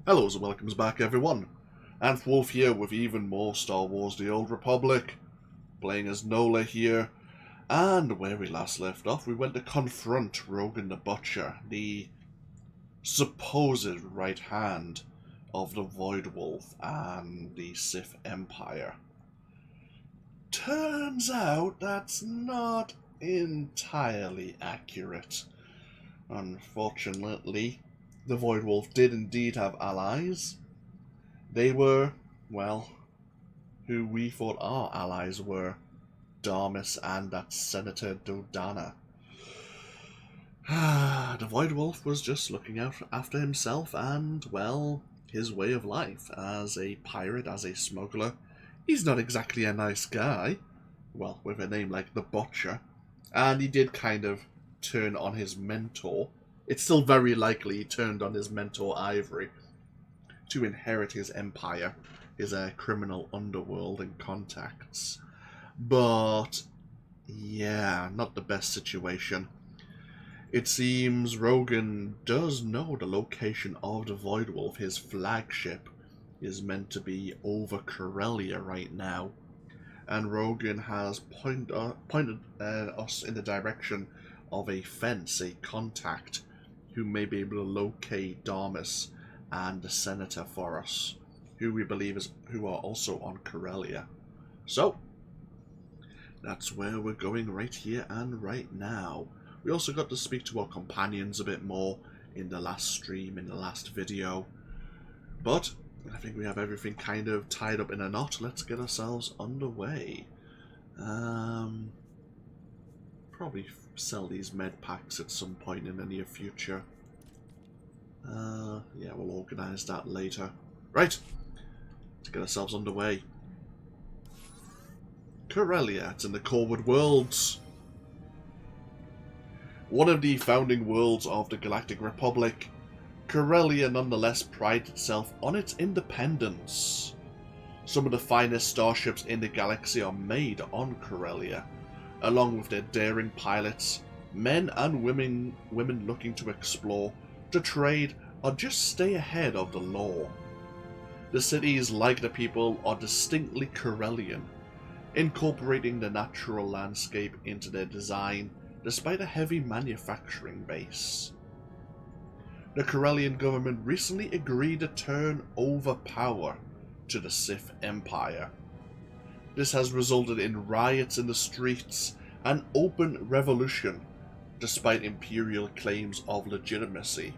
Hello and welcomes back everyone. AnthWolf here with even more Star Wars The Old Republic, playing as Nola here, and where we last left off we went to confront Rogan the Butcher, the supposed right hand of the Void Wolf and the Sith Empire. Turns out that's not entirely accurate. Unfortunately, the Void Wolf did indeed have allies. They were, well, who we thought our allies were. Darmus and that Senator Dodana. The Void Wolf was just looking out after himself and, well, his way of life. As a pirate, as a smuggler, he's not exactly a nice guy. Well, with a name like the Butcher. And he did kind of turn on his mentor. It's still very likely he turned on his mentor Ivory to inherit his empire, his criminal underworld and contacts. But, yeah, not the best situation. It seems Rogan does know the location of the Void Wolf. His flagship is meant to be over Corellia right now. And Rogan has pointed us in the direction of a fence, a contact, who may be able to locate Darmus and the Senator for us, who we believe who are also on Corellia. So, that's where we're going right here and right now. We also got to speak to our companions a bit more in the last stream, in the last video. But I think we have everything kind of tied up in a knot. Let's get ourselves underway. Probably sell these med packs at some point in the near future. Yeah, we'll organise that later. Right, let's get ourselves underway. Corellia, it's in the coreward worlds. One of the founding worlds of the Galactic Republic, Corellia nonetheless prides itself on its independence. Some of the finest starships in the galaxy are made on Corellia, along with their daring pilots, men and women looking to explore, to trade, or just stay ahead of the law. The cities, like the people, are distinctly Corellian, incorporating the natural landscape into their design despite a heavy manufacturing base. The Corellian government recently agreed to turn over power to the Sith Empire. This has resulted in riots in the streets and open revolution, despite Imperial claims of legitimacy.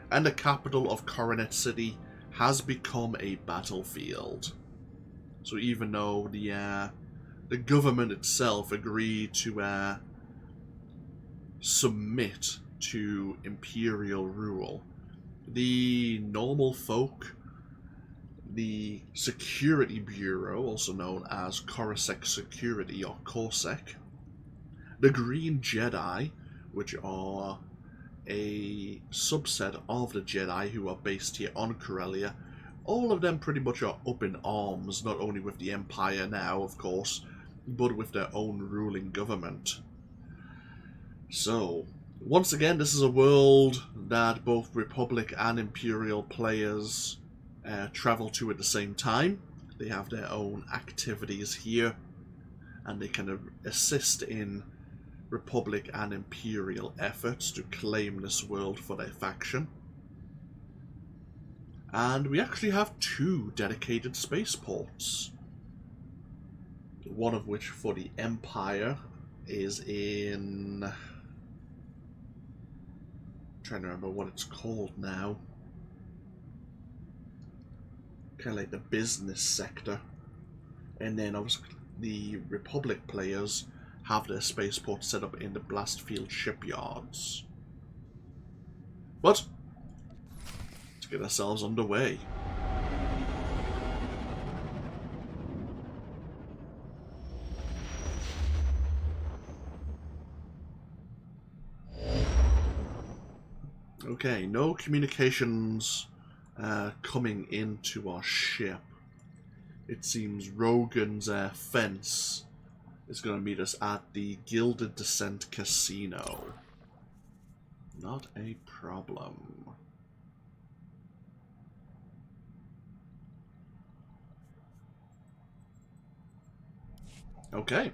And the capital of Coronet City has become a battlefield. So even though the government itself agreed to submit to Imperial rule, the normal folk, the Security Bureau, also known as Coruscant Security or Corsec, the Green Jedi, which are a subset of the Jedi who are based here on Corellia, all of them pretty much are up in arms, not only with the Empire now, of course, but with their own ruling government. So, once again, this is a world that both Republic and Imperial players travel to at the same time. They have their own activities here, and they can assist in Republic and Imperial efforts to claim this world for their faction. And we actually have 2 dedicated spaceports. One of which for the Empire is in... I'm trying to remember what it's called now. Kind of like the business sector. And then obviously the Republic players have their spaceport set up in the Blastfield Shipyards. But let's get ourselves underway. Okay, no communications coming into our ship. It seems Rogan's fence is going to meet us at the Gilded Descent Casino. Not a problem. Okay.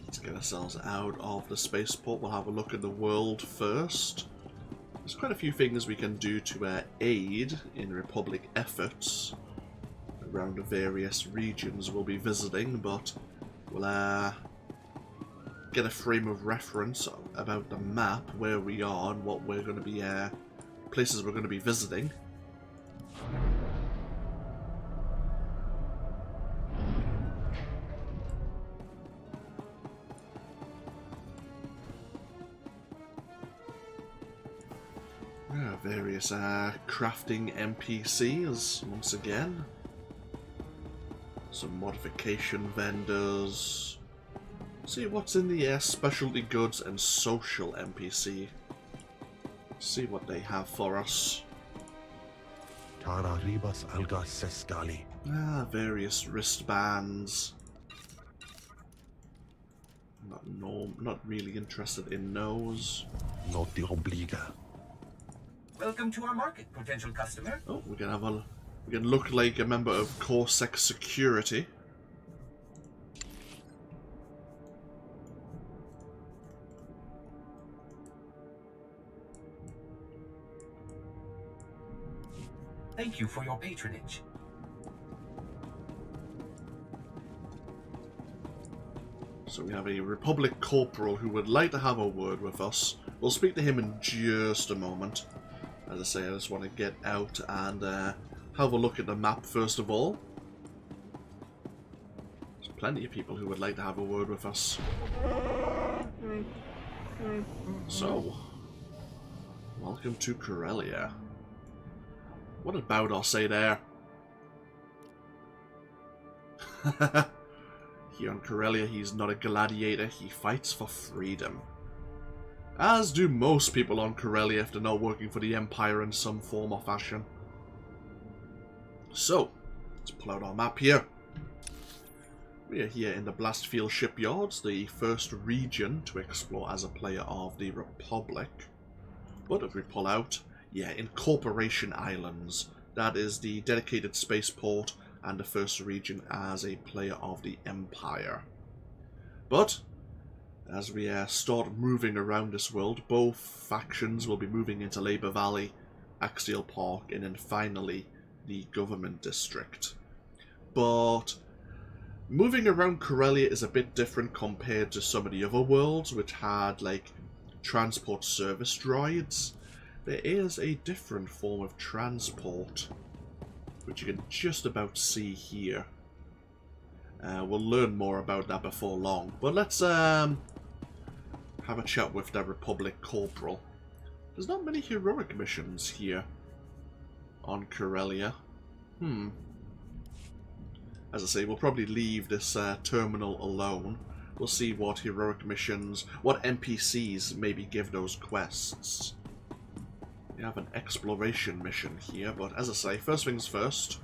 Let's get ourselves out of the spaceport. We'll have a look at the world first. There's quite a few things we can do to aid in Republic efforts around the various regions we'll be visiting, but we'll get a frame of reference about the map, where we are and what we're going to be, places we're going to be visiting. Various crafting NPCs once again. Some modification vendors. See what's in the specialty goods and social NPC. See what they have for us. Various wristbands. Not really interested in those. Welcome to our market, potential customer. Oh, we can look like a member of Corsac Security. Thank you for your patronage. So we have a Republic Corporal who would like to have a word with us. We'll speak to him in just a moment. As I say, I just want to get out and have a look at the map first of all. There's plenty of people who would like to have a word with us. So, welcome to Corellia. What did Bowdor say there? Here on Corellia, he's not a gladiator, he fights for freedom. As do most people on Corellia if they're not working for the Empire in some form or fashion. So, let's pull out our map here. We are here in the Blastfield Shipyards, the first region to explore as a player of the Republic. But if we pull out, yeah, Incorporation Islands. That is the dedicated spaceport and the first region as a player of the Empire. But as we start moving around this world, both factions will be moving into Labour Valley, Axial Park, and then finally the Government District. But moving around Corellia is a bit different compared to some of the other worlds which had like transport service droids. There is a different form of transport which you can just about see here. We'll learn more about that before long, but let's have a chat with the Republic Corporal. There's not many heroic missions here on Corellia. As I say, we'll probably leave this terminal alone. We'll see what heroic missions, what NPCs maybe give those quests. We have an exploration mission here, but as I say, first things first.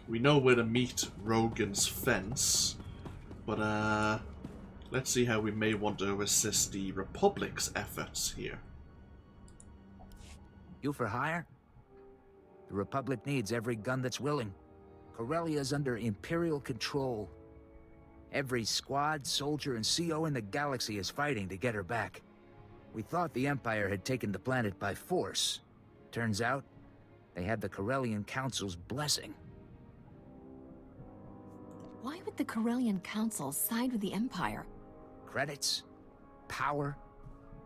We know where to meet Rogan's fence, but let's see how we may want to assist the Republic's efforts here. You for hire? The Republic needs every gun that's willing. Corellia is under Imperial control. Every squad, soldier, and CO in the galaxy is fighting to get her back. We thought the Empire had taken the planet by force. Turns out, they had the Corellian Council's blessing. Why would the Corellian Council side with the Empire? Credits? Power?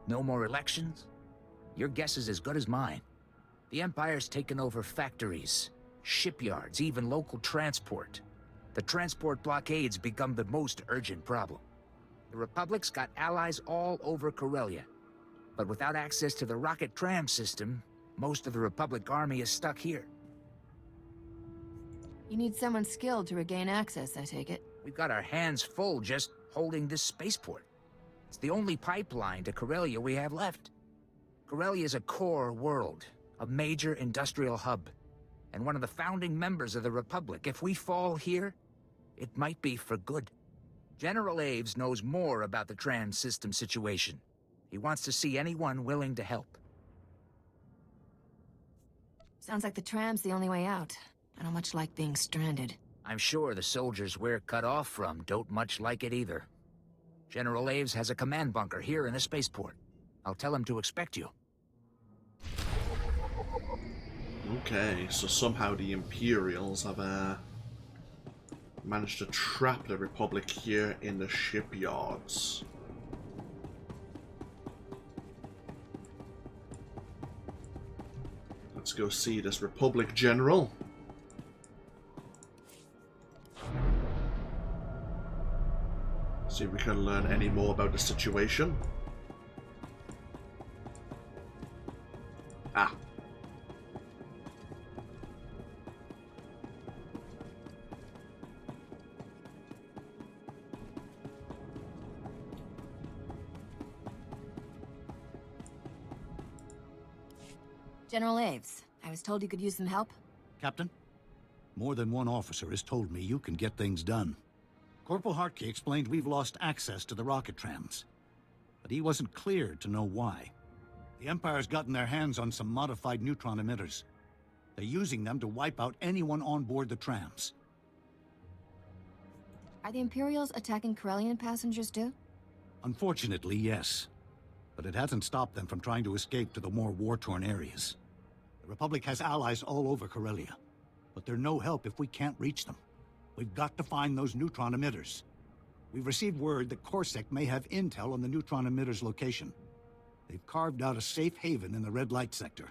No more elections? Your guess is as good as mine. The Empire's taken over factories, shipyards, even local transport. The transport blockades become the most urgent problem. The Republic's got allies all over Corellia. But without access to the rocket tram system, most of the Republic army is stuck here. You need someone skilled to regain access, I take it. We've got our hands full just holding this spaceport. It's the only pipeline to Corellia we have left. Corellia is a core world, a major industrial hub, and one of the founding members of the Republic. If we fall here, it might be for good. General Aves knows more about the Trams system situation. He wants to see anyone willing to help. Sounds like the tram's the only way out. I don't much like being stranded. I'm sure the soldiers we're cut off from don't much like it either. General Aves has a command bunker here in the spaceport. I'll tell him to expect you. Okay, so somehow the Imperials have managed to trap the Republic here in the shipyards. Let's go see this Republic General. See if we can learn any more about the situation. Ah. General Aves, I was told you could use some help. Captain, more than one officer has told me you can get things done. Corporal Hartke explained we've lost access to the rocket trams, but he wasn't clear to know why. The Empire's gotten their hands on some modified neutron emitters. They're using them to wipe out anyone on board the trams. Are the Imperials attacking Corellian passengers too? Unfortunately, yes. But it hasn't stopped them from trying to escape to the more war-torn areas. The Republic has allies all over Corellia, but they're no help if we can't reach them. We've got to find those neutron emitters. We've received word that Corsair may have intel on the neutron emitters' location. They've carved out a safe haven in the red light sector.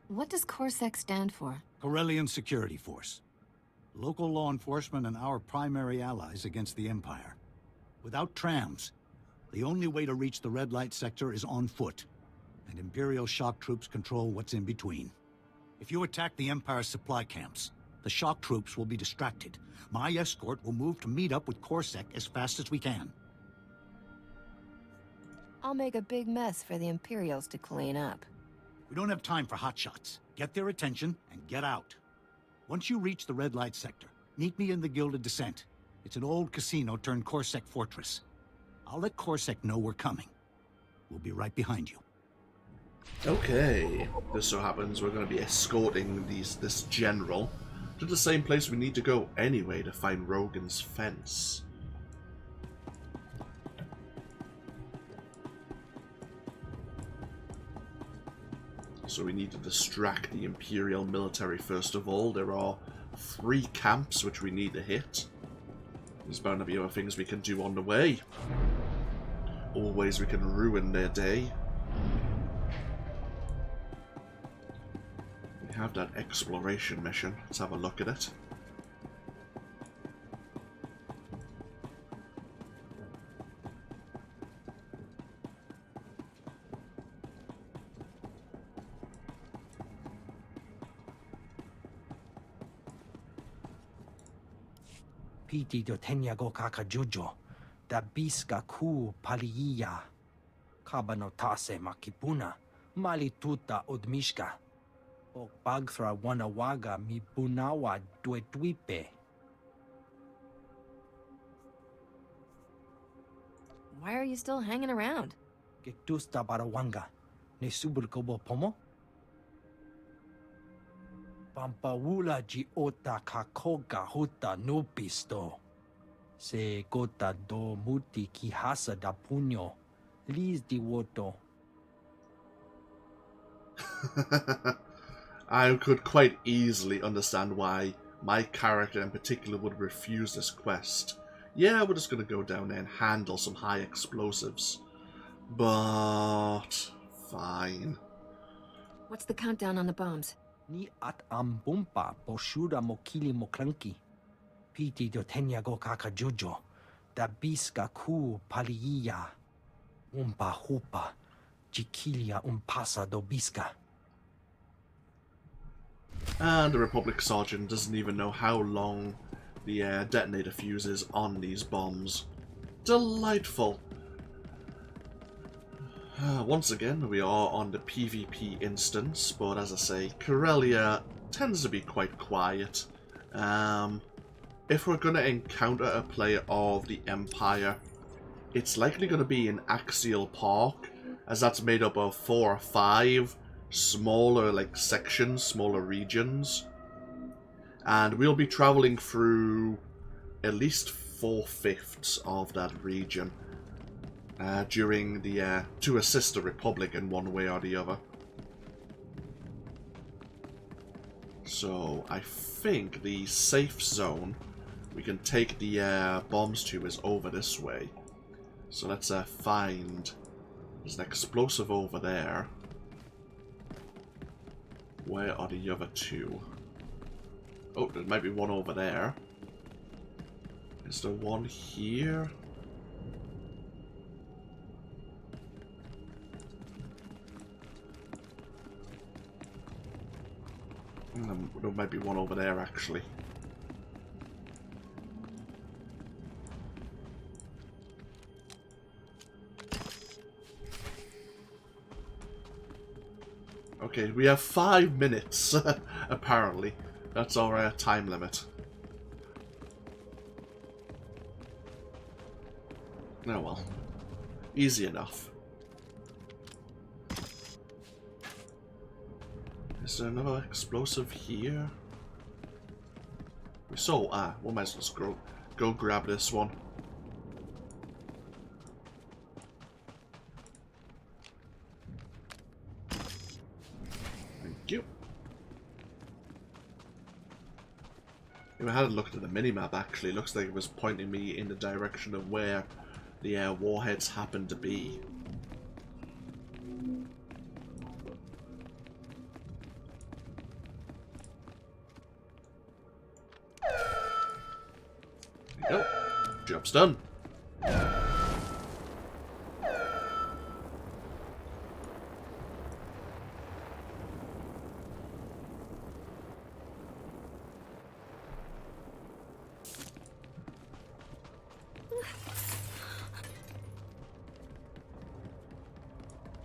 What does Corsair stand for? Corellian Security Force. Local law enforcement and our primary allies against the Empire. Without trams, the only way to reach the red light sector is on foot, and Imperial shock troops control what's in between. If you attack the Empire's supply camps, the shock troops will be distracted. My escort will move to meet up with Corsair as fast as we can. I'll make a big mess for the Imperials to clean up. We don't have time for hotshots. Get their attention and get out. Once you reach the red light sector, meet me in the Gilded Descent. It's an old casino turned Corsair fortress. I'll let Corsair know we're coming. We'll be right behind you. Okay, this so happens we're going to be escorting this general to the same place we need to go anyway to find Rogan's fence. So we need to distract the Imperial military first of all. There are 3 camps which we need to hit. There's bound to be other things we can do on the way. Always we can ruin their day. We have that exploration mission. Let's have a look at it. Piti do tenya go kaka jujo, da biska ku paliya. Kabano tase makipuna, mali tuta odmishka. O bagthra wanawaga mi bunawa duetwipe. Why are you still hanging around? Gektusta barawanga, ne subul kobo pomo? Pampawula ji ota kakoga huta nupisto. Se gota do muti kihasa da puño. Liz di woto. I could quite easily understand why my character in particular would refuse this quest. Yeah, we're just going to go down there and handle some high explosives. But fine. What's the countdown on the bombs? Ni at ambumpa poshuda mokili moklanki. Piti do tenya go kakajujo. Da biska ku paliya. Umpa hupa. Jikilia umpasa do biska. And the Republic Sergeant doesn't even know how long the detonator fuse is on these bombs. Delightful. Once again, we are on the PvP instance, but as I say, Corellia tends to be quite quiet. If we're going to encounter a player of the Empire, it's likely going to be in Axial Park, as that's made up of 4 or 5 smaller sections, smaller regions. And we'll be travelling through at least 4/5 of that region. During the to assist the Republic in one way or the other. So I think the safe zone we can take the bombs to is over this way. So let's find. There's an explosive over there. Where are the other 2? Oh, there might be one over there. Is there one here? There might be one over there, actually. Okay, we have 5 minutes, apparently. That's our time limit. Oh well. Easy enough. Is there another explosive here? So, we might as well go grab this one. Thank you. If I had looked at the minimap, actually, it looks like it was pointing me in the direction of where the warheads happen to be. Nope. Job's done.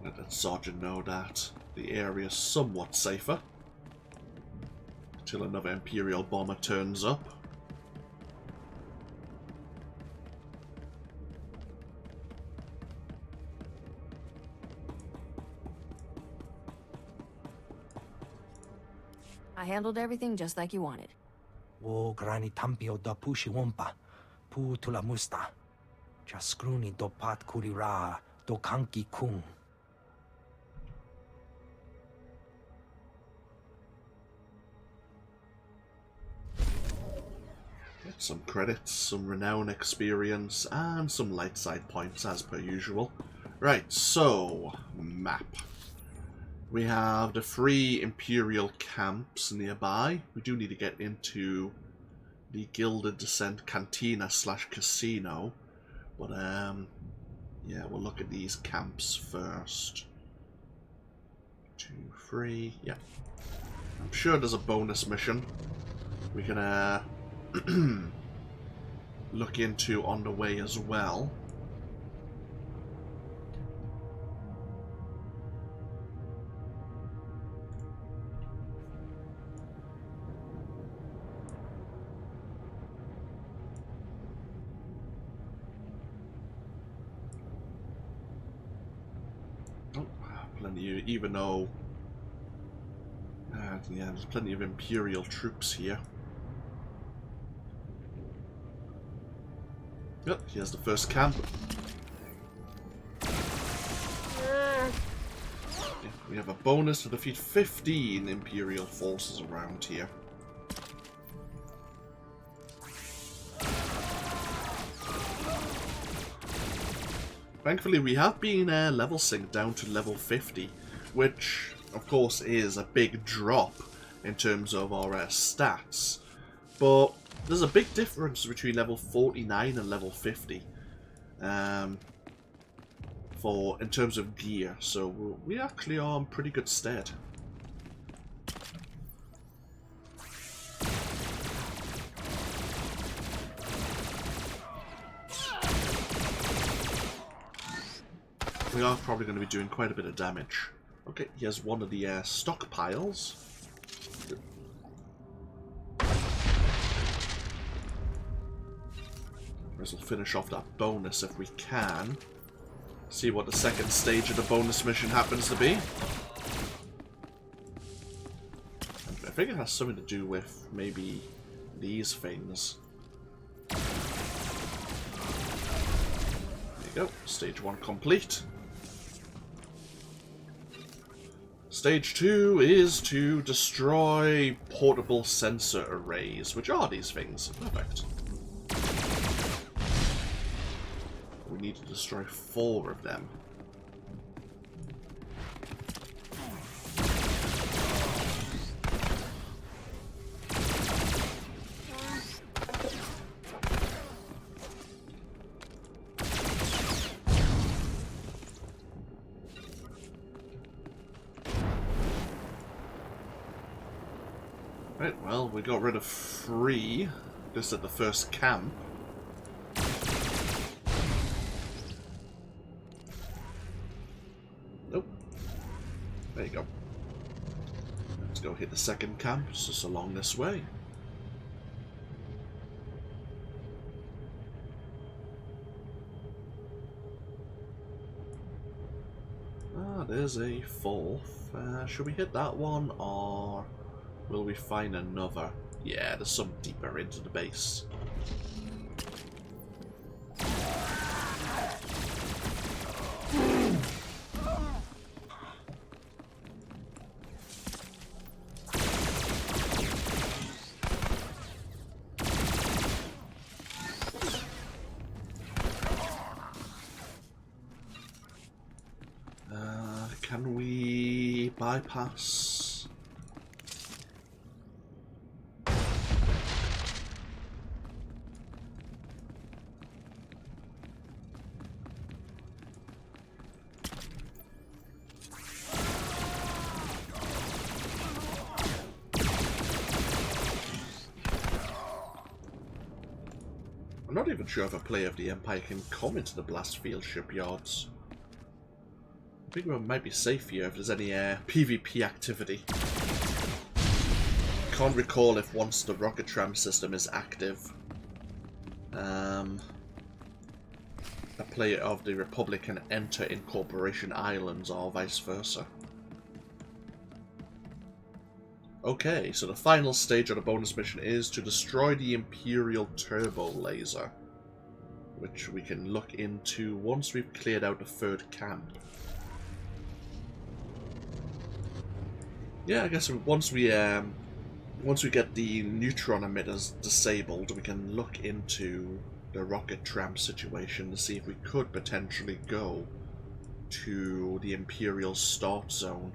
Let the Sergeant know that the area is somewhat safer until another Imperial bomber turns up. I handled everything just like you wanted. Wo grani tampio da pushi wompa. Pu tula musta. Jaskruni do pat kurira do kanki kung. Get some credits, some renown experience, and some light side points as per usual. Right, so, map. We have the 3 Imperial Camps nearby. We do need to get into the Gilded Descent Cantina / Casino. But, yeah, we'll look at these camps first. 2, 3, yeah. I'm sure there's a bonus mission we can, look into on the way as well. Even though yeah, there's plenty of Imperial troops here. Yep, here's the first camp. Yeah, we have a bonus to defeat 15 Imperial forces around here. Thankfully, we have been level synced down to level 50, which, of course, is a big drop in terms of our stats. But there's a big difference between level 49 and level 50 in terms of gear, so we actually are in pretty good stead. We are probably going to be doing quite a bit of damage. Okay, here's one of the stockpiles. We'll finish off that bonus if we can. See what the second stage of the bonus mission happens to be. I think it has something to do with maybe these things. There you go. Stage 1 complete. Stage 2 is to destroy portable sensor arrays, which are these things. Perfect. We need to destroy 4 of them. Right, well, we got rid of 3 just at the first camp. Nope. There you go. Let's go hit the second camp. It's just along this way. Ah, there's a 4th. Should we hit that one, or will we find another? Yeah, there's some deeper into the base. Can we bypass? I'm not even sure if a player of the Empire can come into the Blastfield Shipyards. I think we might be safe here if there's any PvP activity. Can't recall if once the rocket tram system is active, a player of the Republic can enter Incorporation Islands or vice versa. Okay, so the final stage of the bonus mission is to destroy the Imperial Turbo Laser, which we can look into once we've cleared out the 3rd camp. Yeah, I guess once we get the Neutron Emitters disabled, we can look into the rocket tram situation to see if we could potentially go to the Imperial Start Zone.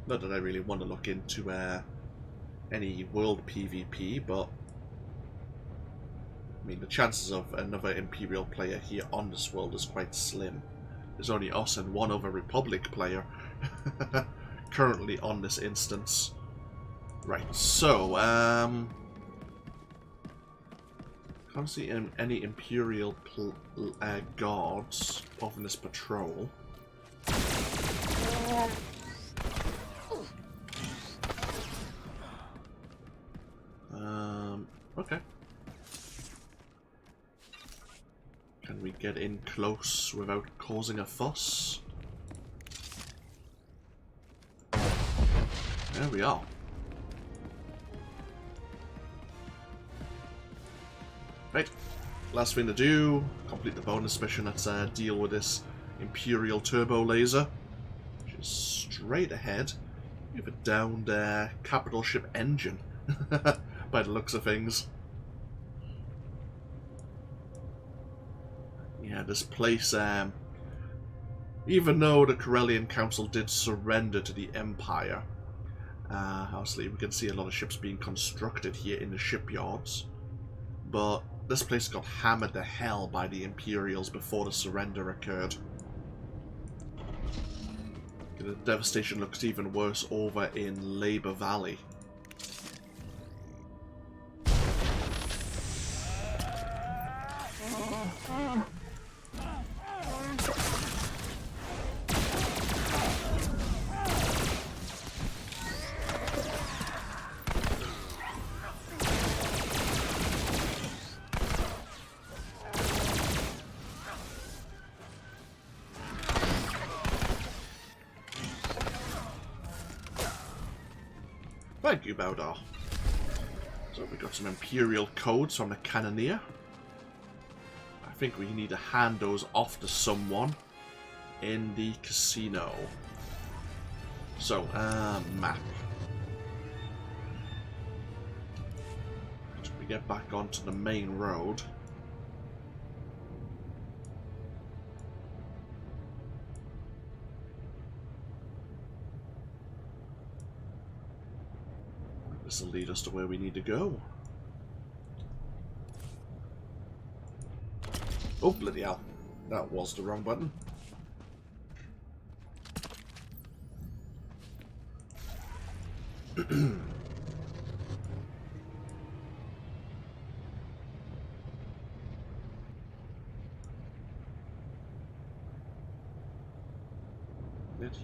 Not that I really want to look into any world PvP, but I mean the chances of another Imperial player here on this world is quite slim. There's only us and one other Republic player currently on this instance. Right, so can't see any Imperial guards off in this patrol. Okay. Can we get in close without causing a fuss? There we are. Right, last thing to do, complete the bonus mission. Let's deal with this Imperial Turbo Laser, which is straight ahead. We have a downed capital ship engine, by the looks of things. Yeah, this place, even though the Corellian Council did surrender to the Empire, obviously we can see a lot of ships being constructed here in the shipyards, but this place got hammered to hell by the Imperials before the surrender occurred. The devastation looks even worse over in Labor Valley. Thank you, Baudar. So we got some Imperial codes from the Cannoneer. I think we need to hand those off to someone in the casino. So, map. So we get back onto the main road. This will lead us to where we need to go. Oh, bloody hell. That was the wrong button.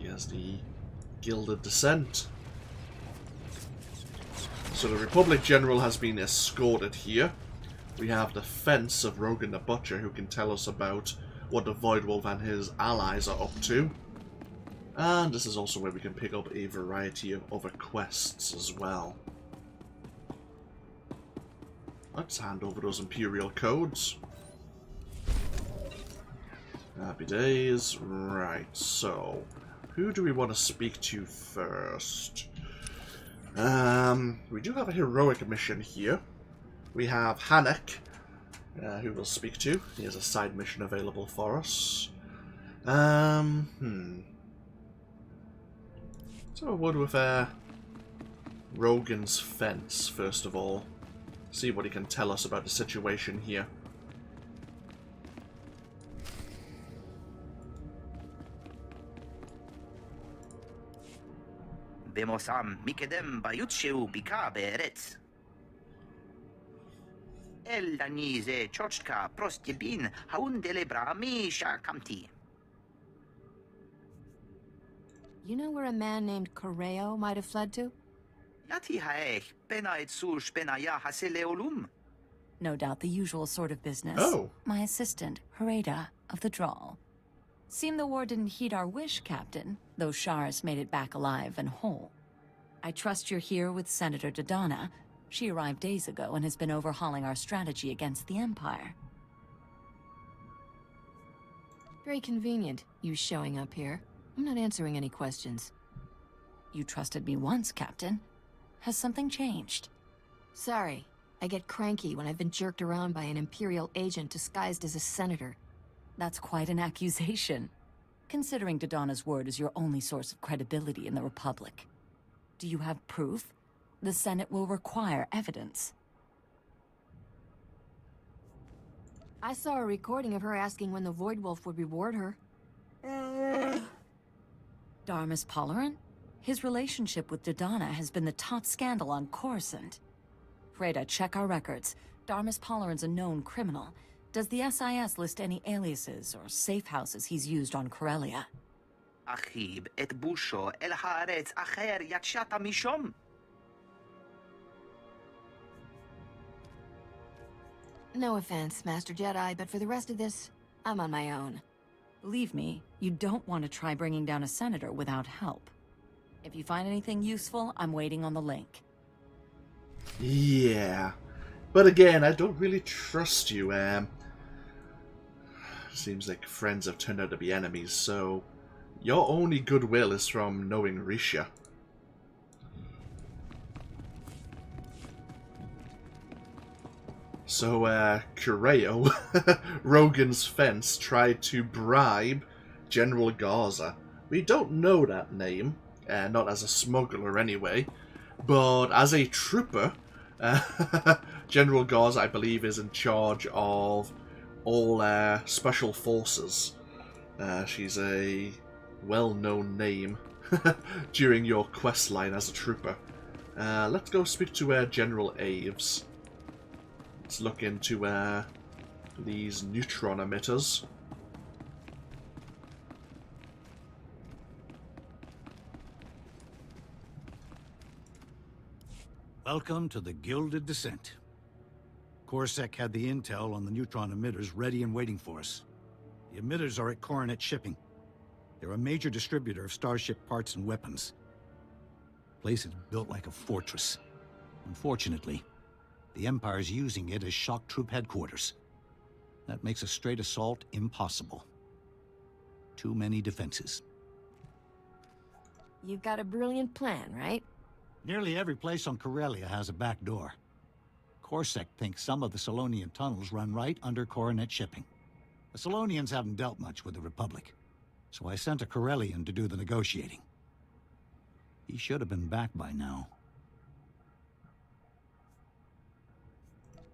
Here's the Gilded Descent. So the Republic General has been escorted here. We have the fence of Rogan the Butcher, who can tell us about what the Voidwolf and his allies are up to. And this is also where we can pick up a variety of other quests as well. Let's hand over those Imperial codes. Happy days. Right, so who do we want to speak to first? We do have a heroic mission here. We have Hanek, who we'll speak to. He has a side mission available for us. Let's have a word with Rogan's Fence, first of all. See what he can tell us about the situation here. Bemosam mikedem bayutsheu bika beretz. El danize chochka prostibin haundelebra mi shakamti. You know where a man named Corellia might have fled to? Lati haech benait sush benaya haseleolum. No doubt the usual sort of business. Oh. My assistant, Hereda, of the Drawl. Seemed the war didn't heed our wish, Captain, though Shars made it back alive and whole. I trust you're here with Senator Dodonna. She arrived days ago and has been overhauling our strategy against the Empire. Very convenient, you showing up here. I'm not answering any questions. You trusted me once, Captain. Has something changed? Sorry. I get cranky when I've been jerked around by an Imperial agent disguised as a senator. That's quite an accusation, considering Dodonna's word is your only source of credibility in the Republic. Do you have proof? The Senate will require evidence. I saw a recording of her asking when the Voidwolf would reward her. Darmus Polaran? His relationship with Dodonna has been the top scandal on Coruscant. Freda, check our records. Darmus Polaran's a known criminal. Does the SIS list any aliases or safe houses he's used on Corellia? Achib et busho el haaretz acher yatshata mishom. No offense, Master Jedi, but for the rest of this, I'm on my own. Believe me, you don't want to try bringing down a senator without help. If you find anything useful, I'm waiting on the link. Yeah. But again, I don't really trust you, Seems like friends have turned out to be enemies, so your only goodwill is from knowing Risha. So, Corellia, Rogan's Fence, tried to bribe General Garza. We don't know that name, not as a smuggler anyway, but as a trooper, General Garza, I believe, is in charge of all special forces. She's a well-known name during your quest line as a trooper. Let's go speak to General Aves. Let's look into these Neutron Emitters. Welcome to the Gilded Descent. Corsac had the intel on the Neutron Emitters ready and waiting for us. The Emitters are at Coronet Shipping. They're a major distributor of starship parts and weapons. The place is built like a fortress. Unfortunately, the Empire's using it as shock troop headquarters. That makes a straight assault impossible. Too many defenses. You've got a brilliant plan, right? Nearly every place on Corellia has a back door. Corsac thinks some of the Solonian tunnels run right under Coronet Shipping. The Solonians haven't dealt much with the Republic, so I sent a Corellian to do the negotiating. He should have been back by now.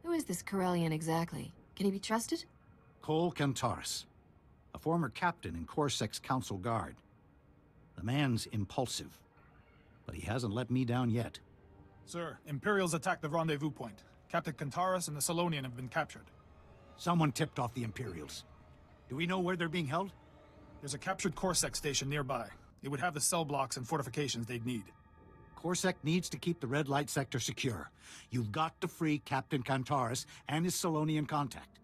Who is this Corellian exactly? Can he be trusted? Cole Kantaris, a former captain in Corsac's Council Guard. The man's impulsive, but he hasn't let me down yet. Sir, Imperials attacked the rendezvous point. Captain Kantaris and the Solonian have been captured. Someone tipped off the Imperials. Do we know where they're being held? There's a captured Corsac station nearby. It would have the cell blocks and fortifications they'd need. Corsac needs to keep the red light sector secure. You've got to free Captain Kantaris and his Solonian contact.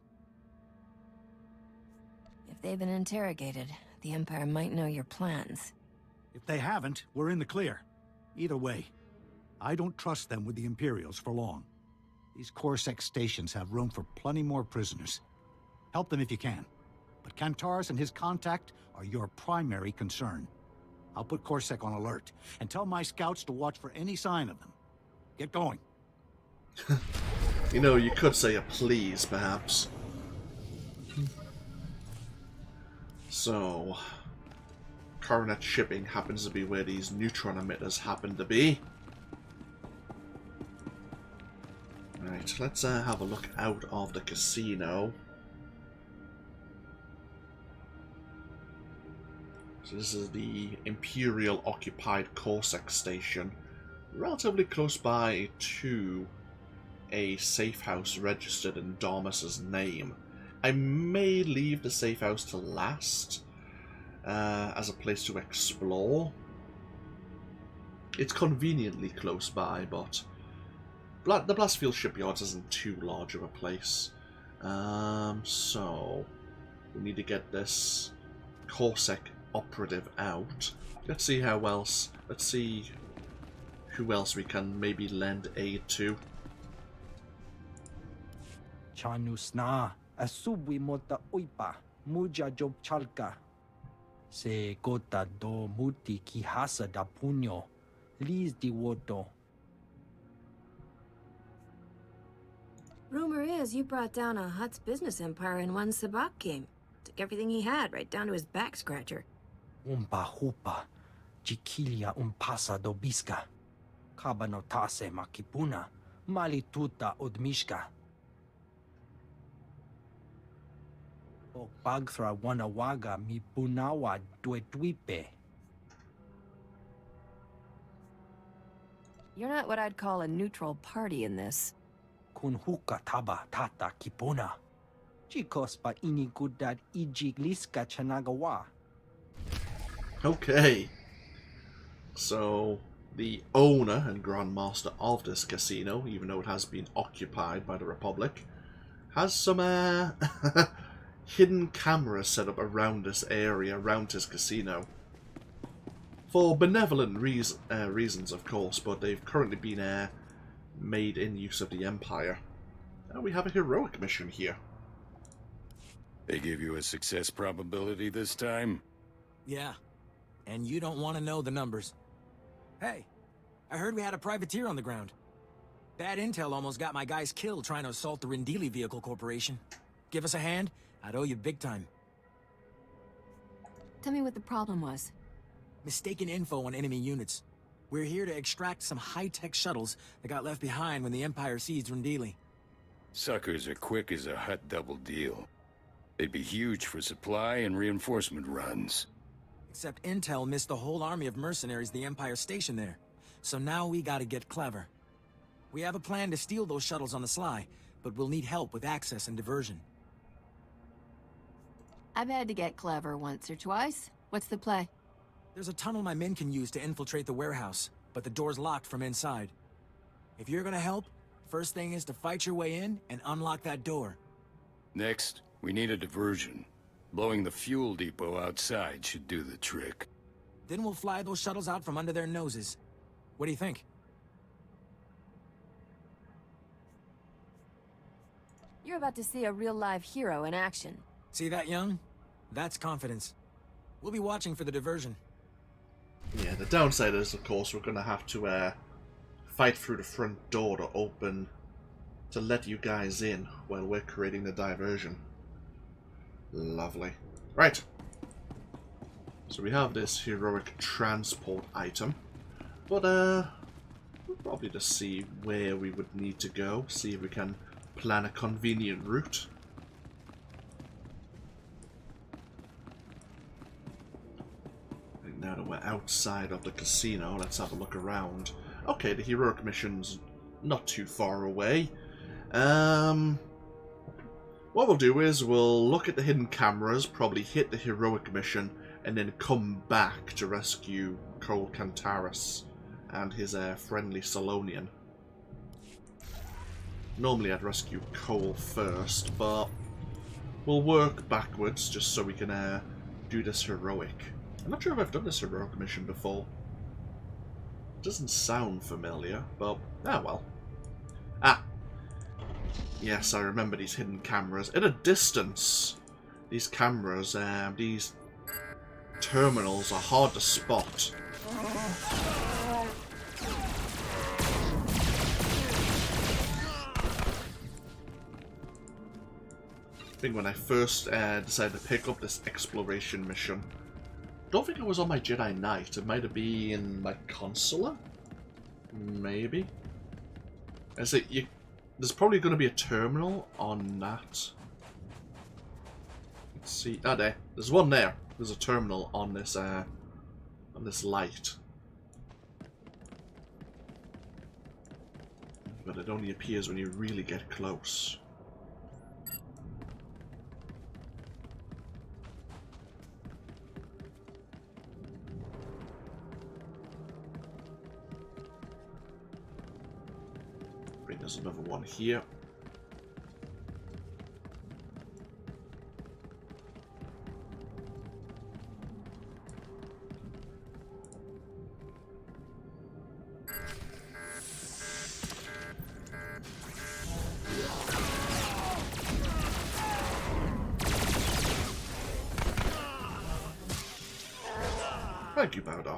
If they've been interrogated, the Empire might know your plans. If they haven't, we're in the clear. Either way, I don't trust them with the Imperials for long. These Corsac stations have room for plenty more prisoners. Help them if you can. But Kantaris and his contact are your primary concern. I'll put Corsac on alert, and tell my scouts to watch for any sign of them. Get going. You know, you could say a please, perhaps. So, Coronet Shipping happens to be where these Neutron Emitters happen to be. Right, let's have a look out of the casino. So this is the Imperial occupied Corsac station, relatively close by to a safe house registered in Domus's name. I may leave the safe house to last as a place to explore. It's conveniently close by, but the Blastfield Shipyards isn't too large of a place. So we need to get this Corsac operative out. Let's see how else. Let's see who else we can maybe lend aid to. Chanusna asubi mota uipa muja job chalka se gota do muti kihasa da puño lis di woto. Rumor is you brought down a Hutt's business empire in one sabak game. Took everything he had, right down to his back scratcher. Umpa hupa chiquilia umpasa do biska kabanotase makipuna malituta odmishka. Bagthra wanawaga mi punawa duetwipe. You're not what I'd call a neutral party in this. Kunhuka taba tata kipuna. Chikos pa inigudad ijigliska chanagawa. Okay. So, the owner and Grand Master of this casino, even though it has been occupied by the Republic, has some hidden cameras set up around this area, around his casino. For benevolent reasons, of course, but they've currently been made in use of the Empire. Now we have a heroic mission here. They give you a success probability this time? Yeah. And you don't want to know the numbers. Hey, I heard we had a privateer on the ground. Bad intel almost got my guys killed trying to assault the Rendili Vehicle Corporation. Give us a hand, I'd owe you big time. Tell me what the problem was. Mistaken info on enemy units. We're here to extract some high-tech shuttles that got left behind when the Empire seized Rendili. Suckers are quick as a hot double deal. They'd be huge for supply and reinforcement runs. Except intel missed the whole army of mercenaries the Empire stationed there. So now we gotta get clever. We have a plan to steal those shuttles on the sly, but we'll need help with access and diversion. I've had to get clever once or twice. What's the play? There's a tunnel my men can use to infiltrate the warehouse, but the door's locked from inside. If you're gonna help, first thing is to fight your way in and unlock that door. Next, we need a diversion. Blowing the fuel depot outside should do the trick. Then we'll fly those shuttles out from under their noses. What do you think? You're about to see a real live hero in action. See that, Young? That's confidence. We'll be watching for the diversion. Yeah, the downside is, of course, we're going to have to fight through the front door to let you guys in while we're creating the diversion. Lovely. Right. So we have this heroic transport item. But, we'll probably just see where we would need to go. See if we can plan a convenient route. Now that we're outside of the casino, let's have a look around. Okay, the heroic mission's not too far away. What we'll do is we'll look at the hidden cameras, probably hit the heroic mission, and then come back to rescue Cole Kantaris and his friendly Solonian. Normally I'd rescue Cole first, but we'll work backwards just so we can do this heroic. I'm not sure if I've done this heroic mission before. It doesn't sound familiar, but well. Ah! Yes, I remember these hidden cameras. At a distance, these cameras, these terminals are hard to spot. I think when I first decided to pick up this exploration mission, I don't think I was on my Jedi Knight. It might have been in my Consular? Maybe? There's probably going to be a terminal on that. Let's see. Ah, there. There's one there. There's a terminal on this light. But it only appears when you really get close. There's another one here. Thank you, Powder.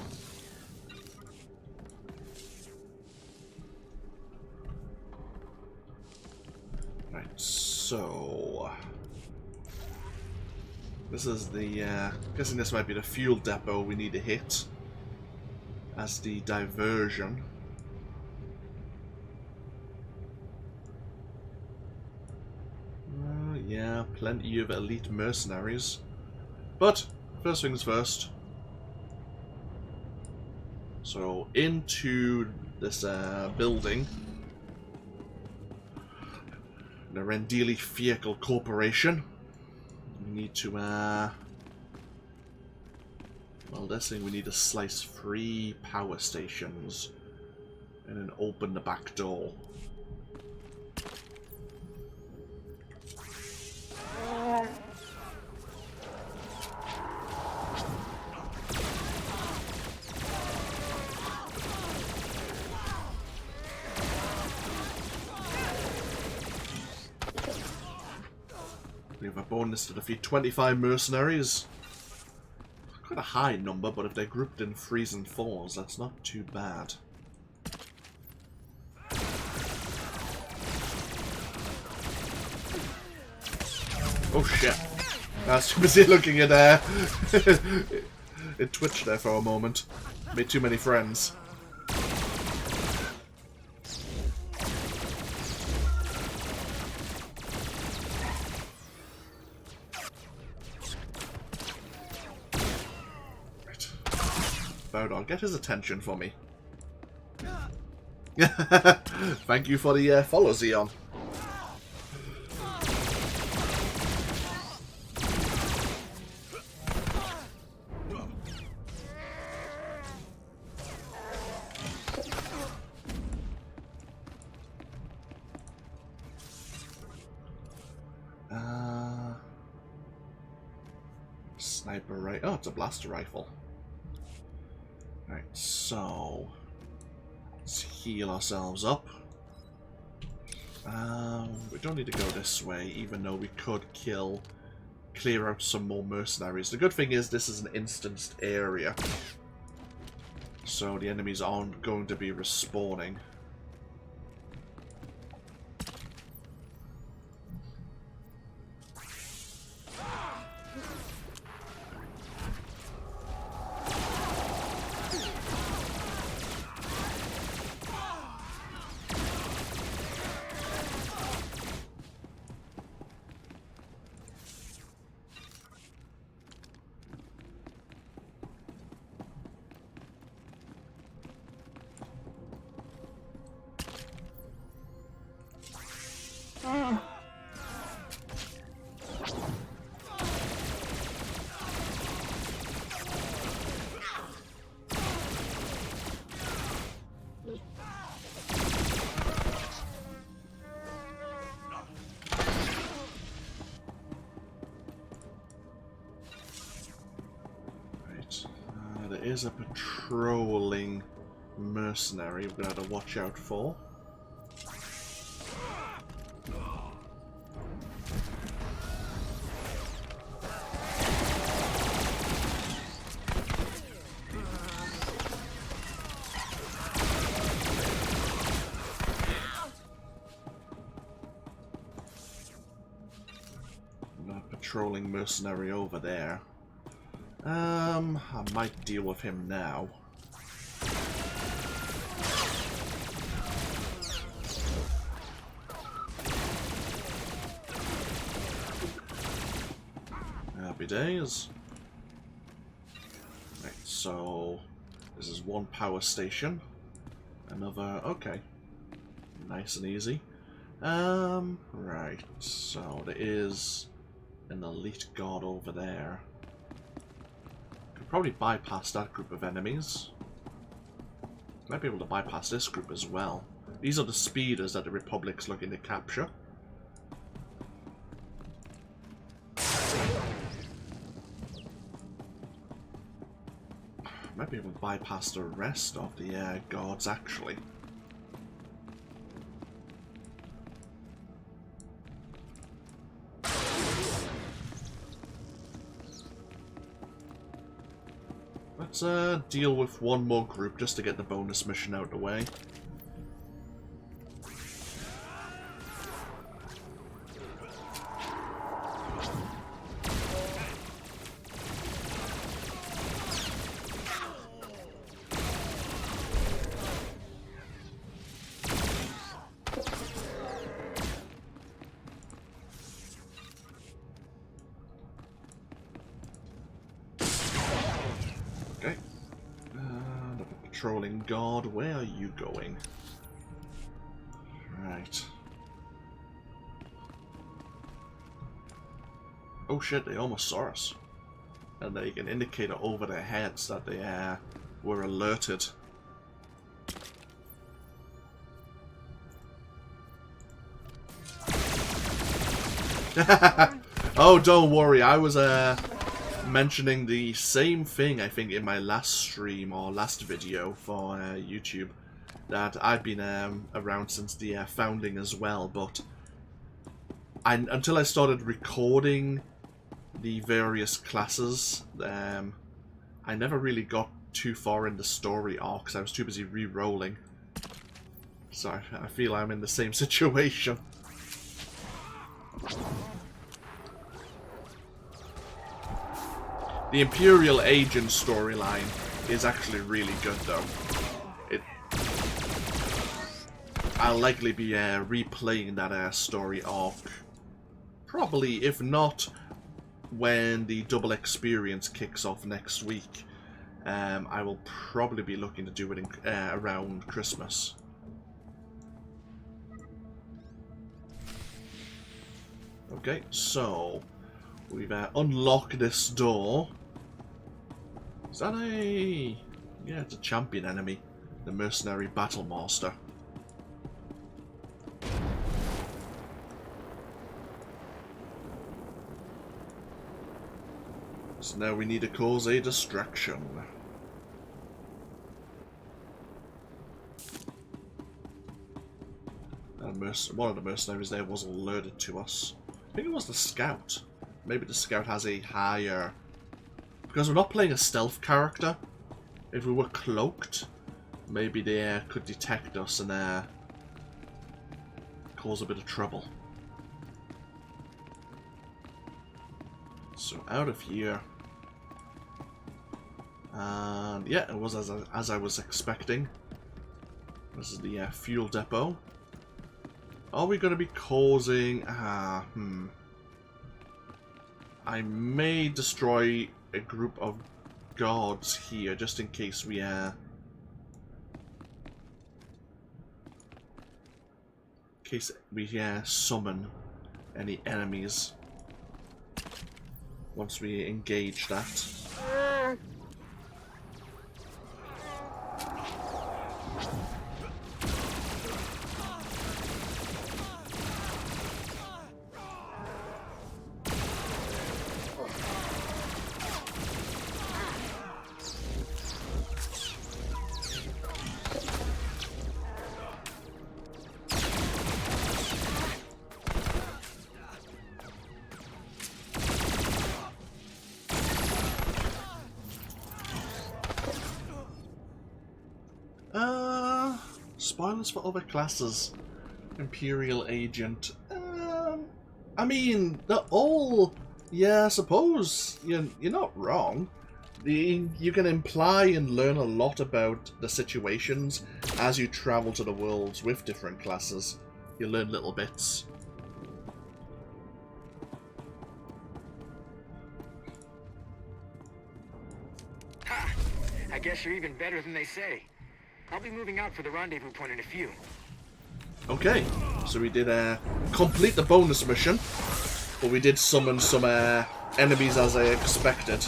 So, this is the, guessing this might be the fuel depot we need to hit as the diversion. Yeah, plenty of elite mercenaries. But, first things first. So, into this building. The Rendili Vehicle Corporation. We need to, well, this thing we need to slice 3 power stations and then open the back door. We have a bonus to defeat 25 mercenaries. Quite a high number, but if they're grouped in 3s and 4s, that's not too bad. Oh shit. I was too busy looking at it twitched there for a moment. Made too many friends. Right. Baudon, get his attention for me. Thank you for the follow, Xeon. Sniper rifle. Oh, it's a blaster rifle. Right, so let's heal ourselves up. We don't need to go this way, even though we could clear out some more mercenaries. The good thing is this is an instanced area, so the enemies aren't going to be respawning. There is a patrolling mercenary we're going to have to watch out for. Patrolling mercenary over there. I might deal with him now. Happy days. Right, so this is one power station. Another, okay. Nice and easy. Right, so there is an elite guard over there. Could probably bypass that group of enemies. Might be able to bypass this group as well. These are the speeders that the Republic's looking to capture. Might be able to bypass the rest of the guards actually. Let's deal with one more group just to get the bonus mission out of the way. Patrolling guard, where are you going? Right. Oh shit, they almost saw us. And they can indicate over their heads that they were alerted. Oh, don't worry, I was mentioning the same thing, I think, in my last stream or last video for YouTube, that I've been around since the founding as well, but until I started recording the various classes, I never really got too far in the story arcs. I was too busy re-rolling, so I feel I'm in the same situation. The Imperial Agent storyline is actually really good, though. I'll likely be replaying that story arc. Probably, if not when the double experience kicks off next week. I will probably be looking to do it in, around Christmas. Okay, so we've unlocked this door. Is that a... yeah, it's a champion enemy. The Mercenary Battle Master. So now we need to cause a distraction. One of the mercenaries there was alerted to us. I think it was the scout. Maybe the scout has a higher... because we're not playing a stealth character. If we were cloaked, maybe they could detect us and cause a bit of trouble. So out of here. And yeah, it was as I was expecting. This is the fuel depot. Are we going to be causing... I may destroy a group of guards here, just in case we... summon any enemies. Once we engage that. Spoilers for other classes. Imperial Agent. I mean, they're all... yeah, I suppose you're not wrong. You can imply and learn a lot about the situations as you travel to the worlds with different classes. You learn little bits. Ha! I guess you're even better than they say. I'll be moving out for the rendezvous point in a few. Okay, so we did complete the bonus mission, but we did summon some enemies as I expected.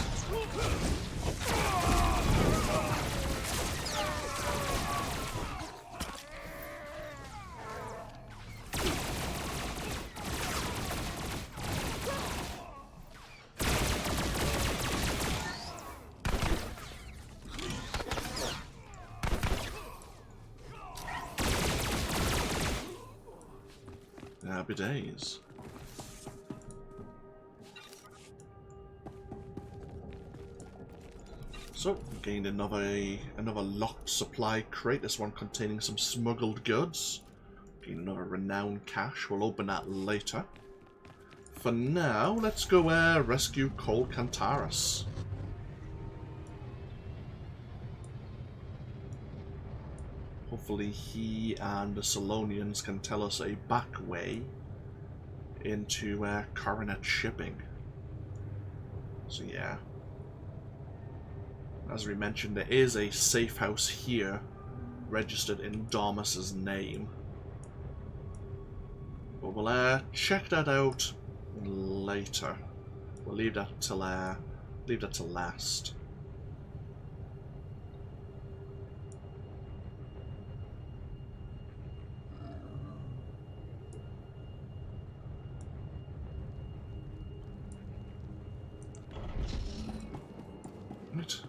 Happy days. So, gained another locked supply crate, this one containing some smuggled goods. Gained another renowned cache, we'll open that later. For now, let's go rescue Cole Kantaris. Hopefully he and the Solonians can tell us a back way into Coronet shipping. So yeah. As we mentioned, there is a safe house here registered in Darmus's name. But we'll check that out later. We'll leave that till last. Right.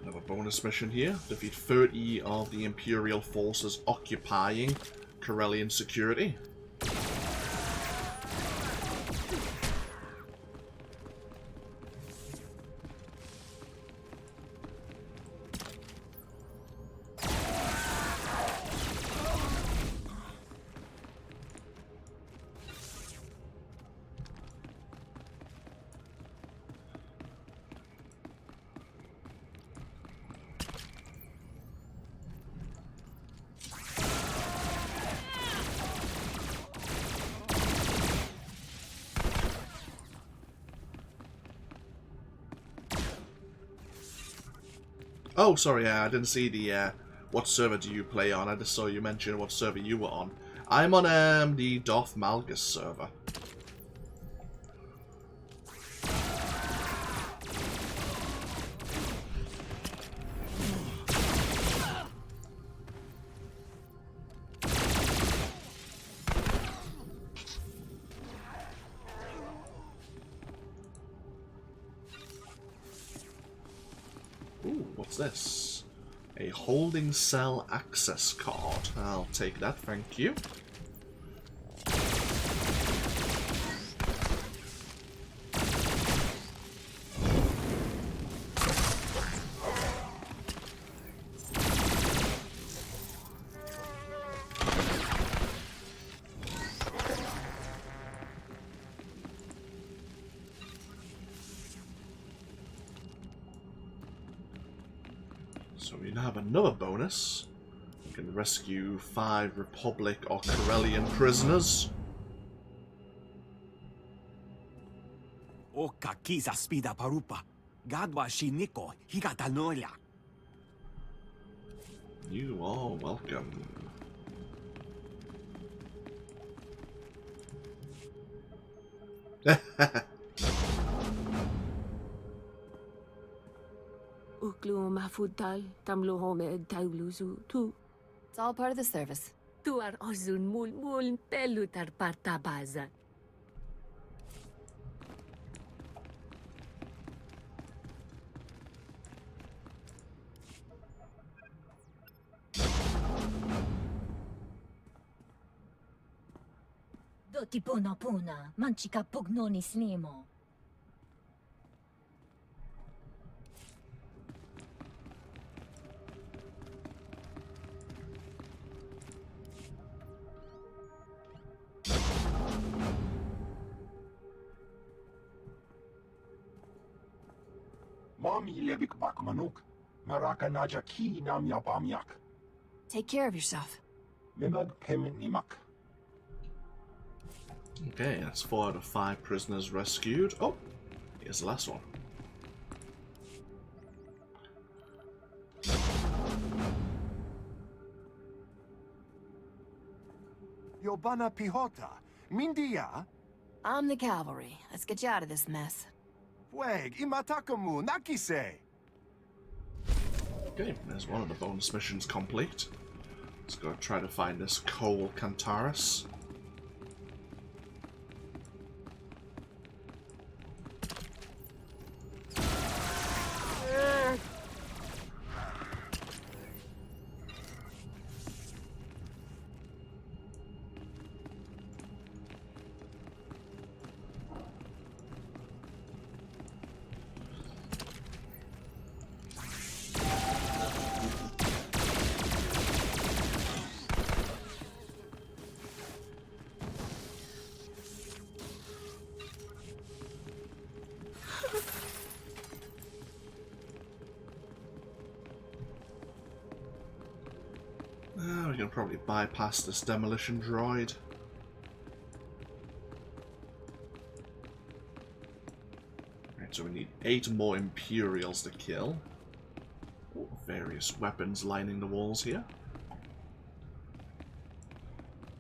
Another bonus mission here. Defeat 30 of the Imperial forces occupying Corellian security. Oh, sorry, I didn't see the, what server do you play on? I just saw you mention what server you were on. I'm on, the Darth Malgus server. Ooh, what's this? A holding cell access card. I'll take that, thank you. So we now have another bonus. We can rescue 5 Republic or Corellian prisoners. Oka kiza spida parupa. Gadwa shiniko higatanoria. You are welcome. Uklu mafutal tamlo homed tauluzu tu. It's all part of the service. Tu ar ozun mul mul pelutar partabaza. Doti puna puna, manchika pugnoni snimo. Mami lebik bakmanuk. Maraka naja ki nam yapamyak. Take care of yourself. Mimag kemen nimak. Okay, that's 4 out of 5 prisoners rescued. Oh, here's the last one. Yobana Pihota, Mindia? I'm the cavalry. Let's get you out of this mess. Weg, imatakamu, nakise. Okay, there's one of the bonus missions complete. Let's go try to find this Cole Cantaris. We can probably bypass this demolition droid. Right, so we need 8 more Imperials to kill. Ooh, various weapons lining the walls here.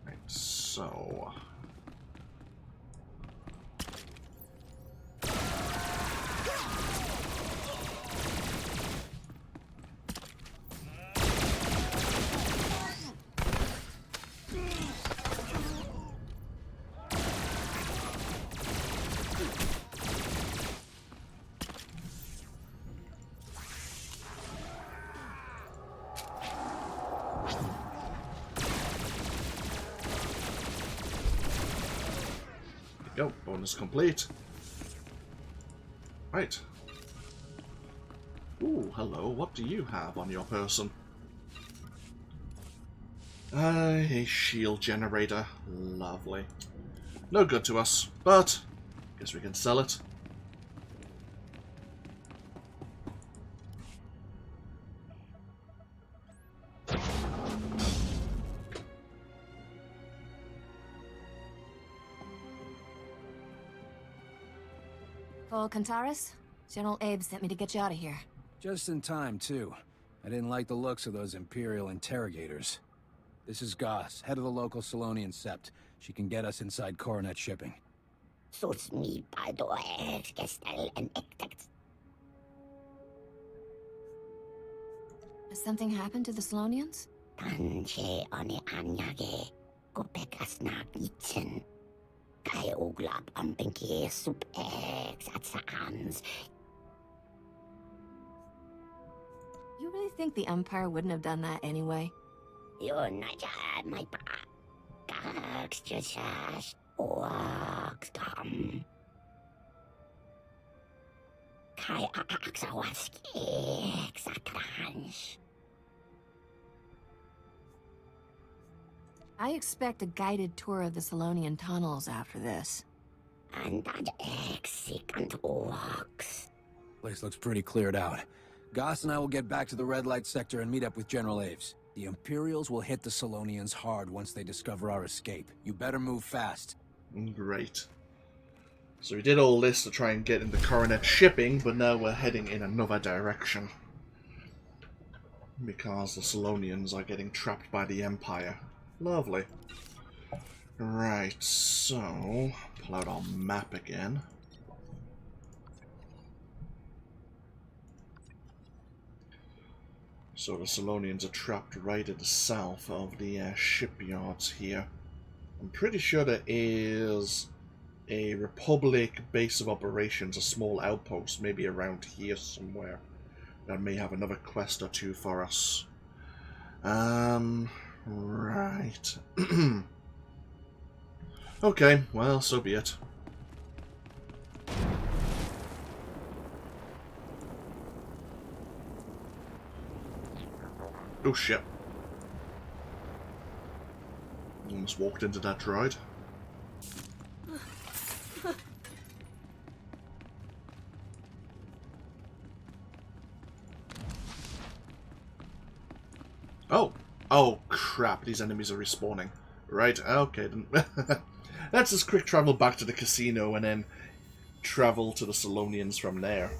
Right, so... Go, bonus complete. Right. Ooh, hello, what do you have on your person? A shield generator. Lovely. No good to us, but guess we can sell it. Cole Cantaris? General Abe sent me to get you out of here. Just in time, too. I didn't like the looks of those Imperial interrogators. This is Goss, head of the local Solonian sept. She can get us inside Coronet shipping. Sus mi padoex gestel en ectect. Has something happened to the Solonians? Tanche one anyage, gopekas na gitzen. Kai oglap ampenke sup ex at saans. You really think the Empire wouldn't have done that anyway? Yun na dyan, my pa. Kax jasas, oaks tam. Kai aaksawaski exatrans. I expect a guided tour of the Solonian tunnels after this. And that exicant oaks. Place looks pretty cleared out. Goss and I will get back to the red light sector and meet up with General Aves. The Imperials will hit the Solonians hard once they discover our escape. You better move fast. Great. So we did all this to try and get into Coronet shipping, but now we're heading in another direction. Because the Solonians are getting trapped by the Empire. Lovely. Right, so pull out our map again. So the Solonians are trapped right at the south of the shipyards here. I'm pretty sure there is a Republic base of operations, a small outpost, maybe around here somewhere, that may have another quest or two for us. Right. Okay, well, so be it. Oh shit. Almost walked into that droid. Oh! Oh crap, these enemies are respawning. Right, okay then. Let's just quick travel back to the casino and then travel to the Solonians from there.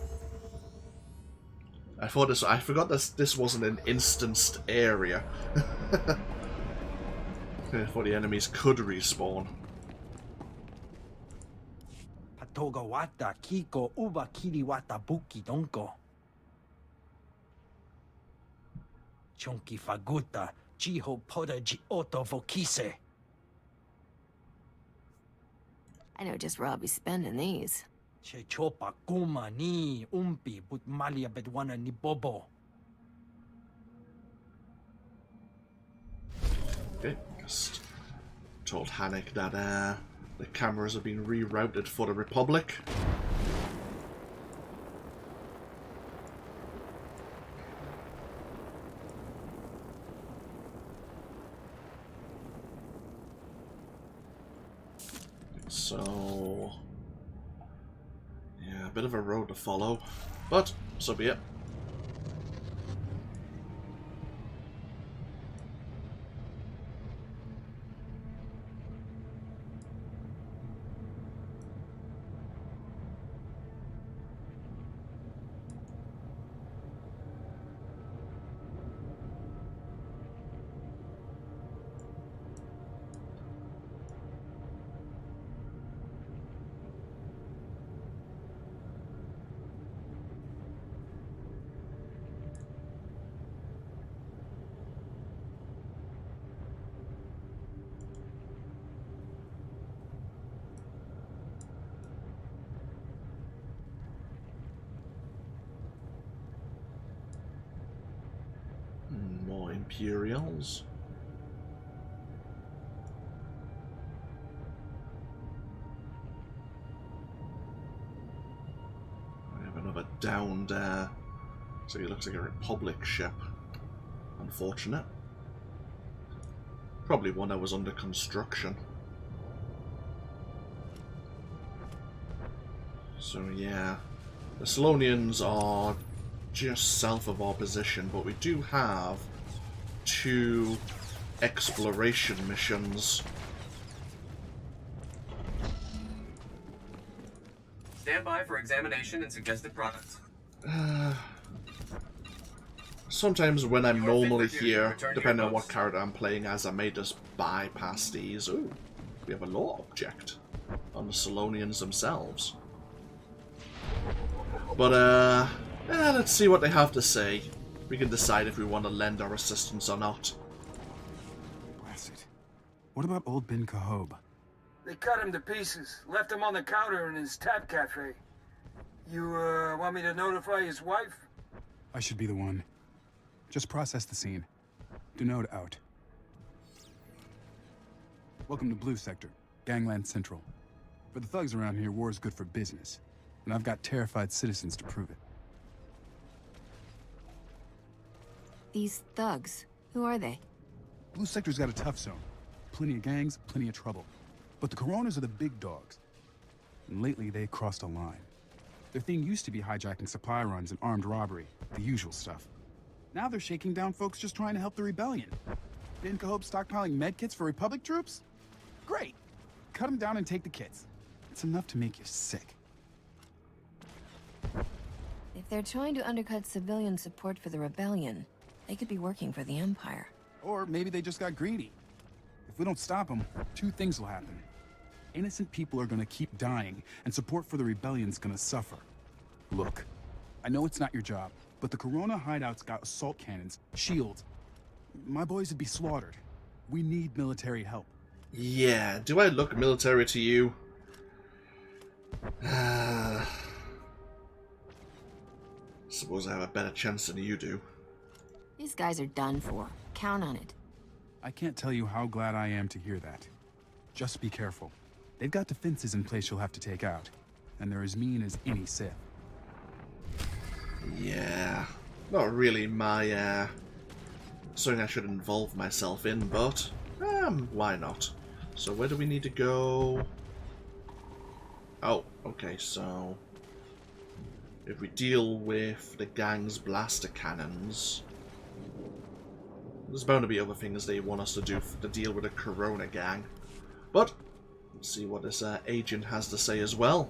I forgot this wasn't an instanced area. I thought the enemies could respawn. Patogawata kiko uba kiriwata buki donko. Chonki faguta jiho poda ji oto vokise. I know just where I'll be spending these. Che chopa kuma ni umpi but malia bedwana ni bobo. Okay, just told Hannick that the cameras have been rerouted for the Republic. So, yeah, a bit of a road to follow, but so be it. More Imperials. We have another downed, so it looks like a Republic ship. Unfortunate. Probably one that was under construction. So yeah, the Solonians are just south of our position, but we do have 2 exploration missions. Stand by for examination and suggested products. sometimes when I'm normally here, depending on what character I'm playing as, I may just bypass these. Ooh, we have a law object on the Solonians themselves. But, let's see what they have to say. We can decide if we want to lend our assistance or not. Blast it. What about old Ben Cahob? They cut him to pieces, left him on the counter in his tap cafe. You, want me to notify his wife? I should be the one. Just process the scene. Denote out. Welcome to Blue Sector, Gangland Central. For the thugs around here, war is good for business. And I've got terrified citizens to prove it. These thugs, who are they? Blue Sector's got a tough zone. Plenty of gangs, plenty of trouble. But the Coronas are the big dogs. And lately, they crossed a line. Their thing used to be hijacking supply runs and armed robbery, the usual stuff. Now they're shaking down folks just trying to help the rebellion. Ben Cahob stockpiling medkits for Republic troops? Great! Cut them down and take the kits. It's enough to make you sick. If they're trying to undercut civilian support for the rebellion, they could be working for the Empire. Or maybe they just got greedy. If we don't stop them, two things will happen. Innocent people are gonna keep dying, and support for the rebellion's gonna suffer. Look, I know it's not your job, but the Corona hideout's got assault cannons, shields. My boys would be slaughtered. We need military help. Yeah, do I look military to you? Suppose I have a better chance than you do. These guys are done for. Count on it. I can't tell you how glad I am to hear that. Just be careful. They've got defenses in place you'll have to take out. And they're as mean as any Sith. Yeah. Not really my, something I should involve myself in, but, why not? So where do we need to go? Oh, okay, so if we deal with the gang's blaster cannons, there's bound to be other things they want us to do to deal with the Corona gang. But let's see what this agent has to say as well.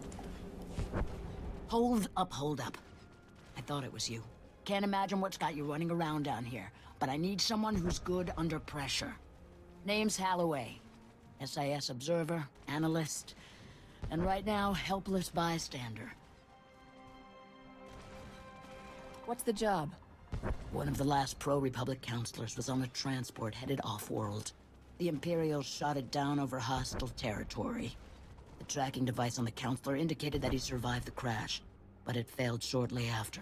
Hold up, hold up. I thought it was you. Can't imagine what's got you running around down here, but I need someone who's good under pressure. Name's Holloway. SIS observer, analyst, and right now, helpless bystander. What's the job? One of the last pro-Republic counselors was on a transport headed off-world. The Imperials shot it down over hostile territory. The tracking device on the counselor indicated that he survived the crash, but it failed shortly after.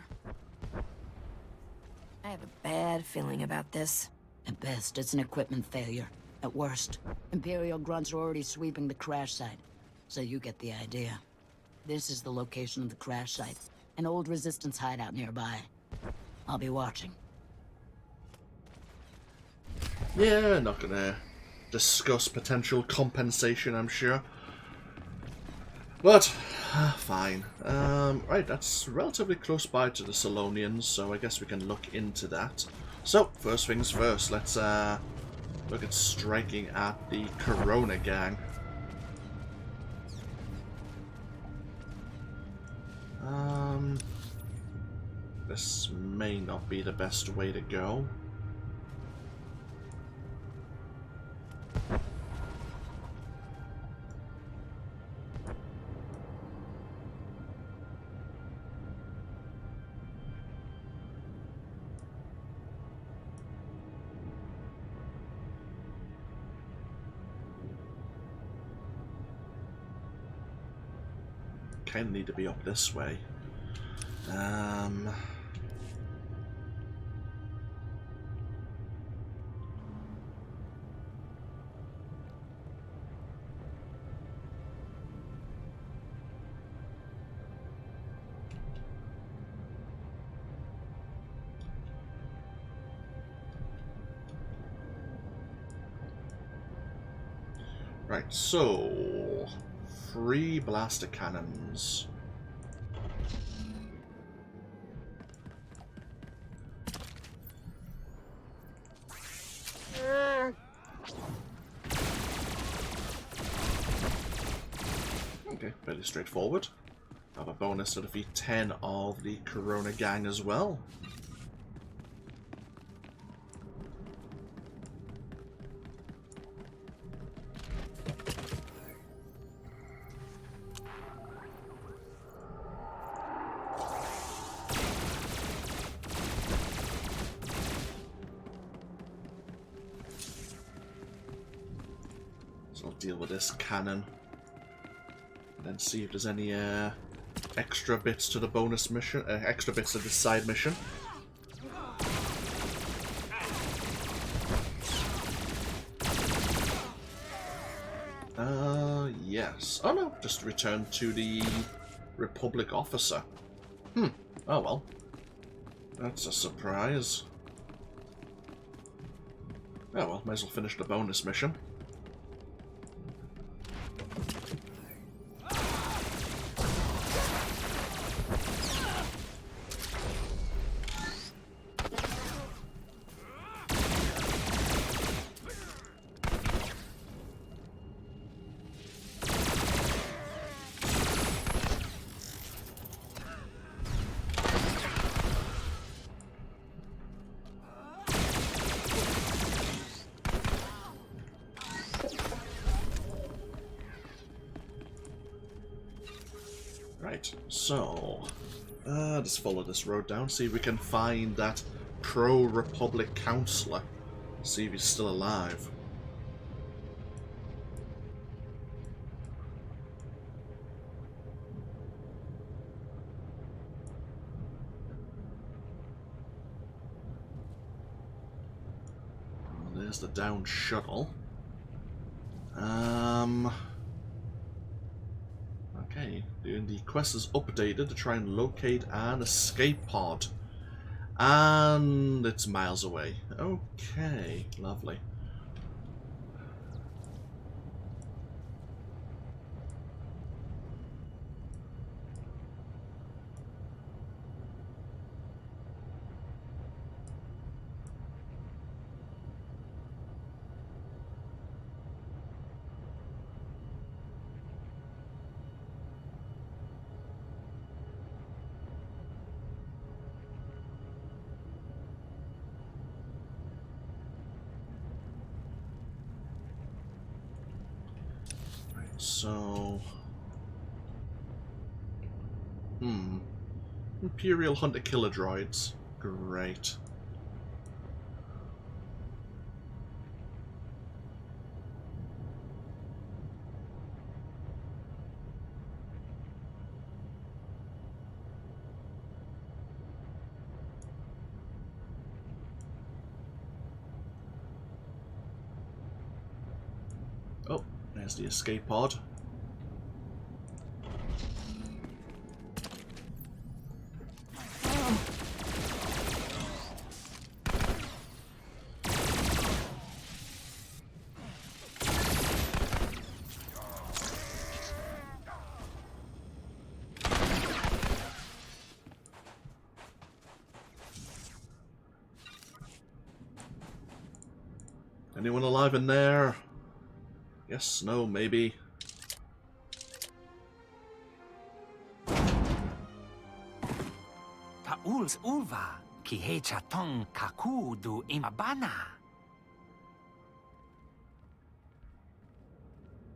I have a bad feeling about this. At best, it's an equipment failure. At worst, Imperial grunts are already sweeping the crash site, so you get the idea. This is the location of the crash site, an old Resistance hideout nearby. I'll be watching. Yeah, not gonna discuss potential compensation, I'm sure. But, fine. Right, that's relatively close by to the Solonians, so I guess we can look into that. So, first things first, let's look at striking at the Corona gang. This may not be the best way to go. Kind of need to be up this way. Right, so 3 blaster cannons. Okay, fairly straightforward. Have a bonus to defeat 10 of the Corona gang as well. deal with this cannon. And then see if there's any extra bits to the bonus mission, extra bits to the side mission. Yes. Oh no, just return to the Republic officer. Oh well. That's a surprise. Oh well, might as well finish the bonus mission. Right, so just follow this road down, see if we can find that pro-Republic counselor, see if he's still alive. There's the down shuttle. Okay, the quest is updated to try and locate an escape pod. And it's miles away. Okay, lovely. So, Imperial hunter-killer droids. Great. Oh, there's the escape pod. Anyone alive in there? Yes, no, maybe. Pauls ulva, ki he chatong kaku du imabana.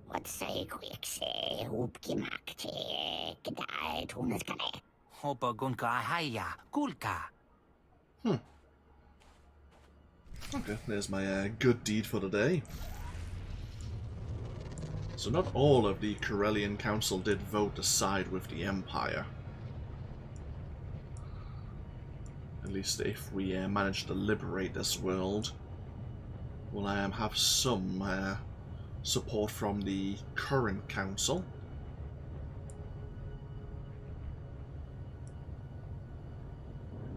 What say quick say, hoopkimakte, kedai tunaskane. Hopa gunka ahaya, kulka. Okay, there's my good deed for the day. So not all of the Corellian Council did vote to side with the Empire. At least if we manage to liberate this world, we'll have some support from the current Council.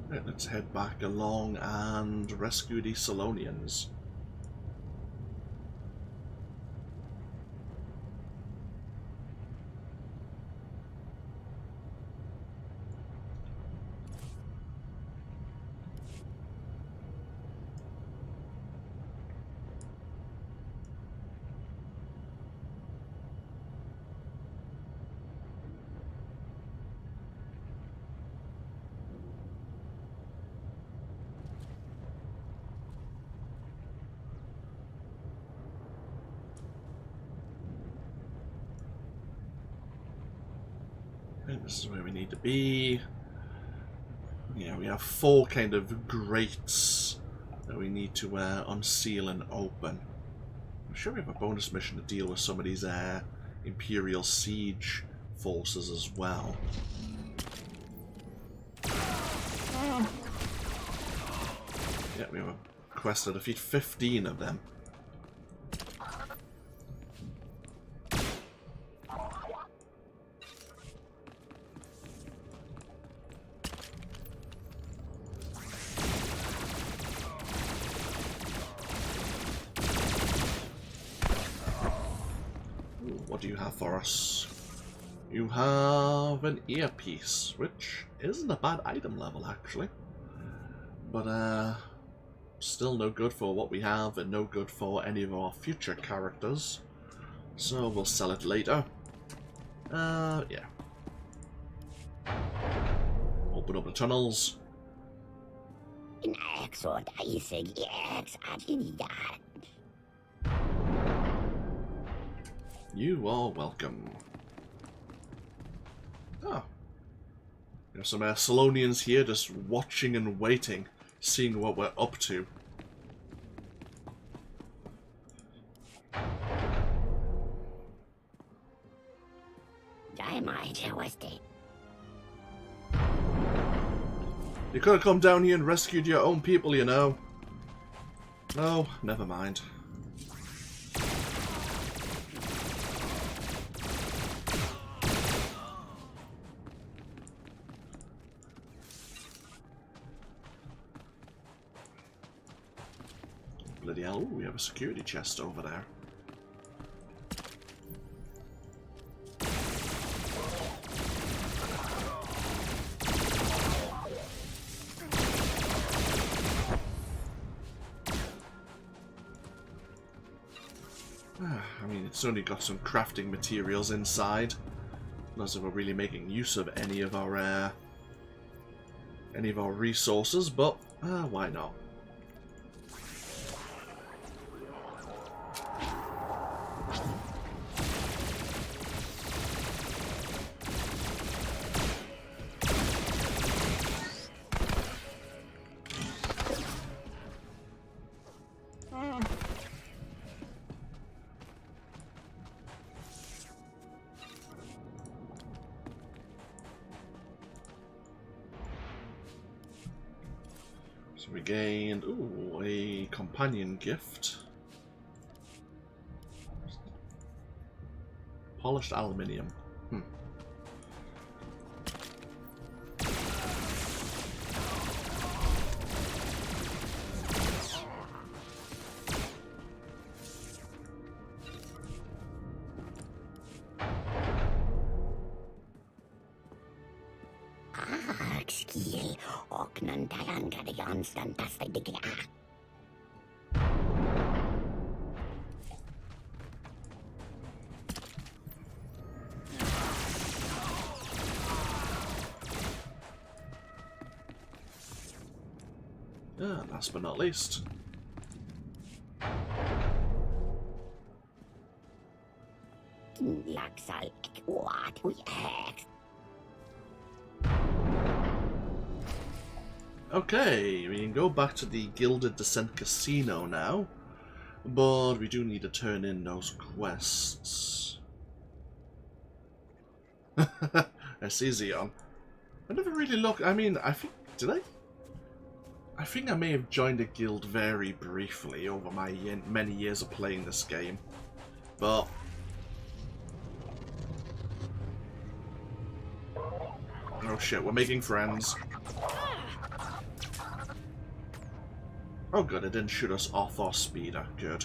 Right, let's head back along and rescue the Solonians. This is where we need to be. Yeah, we have 4 kind of grates that we need to unseal and open. I'm sure we have a bonus mission to deal with some of these Imperial siege forces as well. Yeah, we have a quest to defeat 15 of them. What do you have for us? You have an earpiece, which isn't a bad item level actually. But still no good for what we have and no good for any of our future characters. So we'll sell it later. Yeah. Open up the tunnels. You are welcome. Oh. There's some Solonians here just watching and waiting, seeing what we're up to. You could have come down here and rescued your own people, you know. Oh, never mind. Bloody hell, ooh, we have a security chest over there. I mean, it's only got some crafting materials inside. Not as if we're really making use of any of our resources, but why not? So we gained, ooh, a companion gift. Polished aluminium. Last but not least. Okay, we can go back to the Gilded Descent Casino now, but we do need to turn in those quests. I see Xeon. I never really looked. I mean, I think, did I? I think I may have joined a guild very briefly over my many years of playing this game, but oh shit, we're making friends. Oh good, it didn't shoot us off our speeder. Good.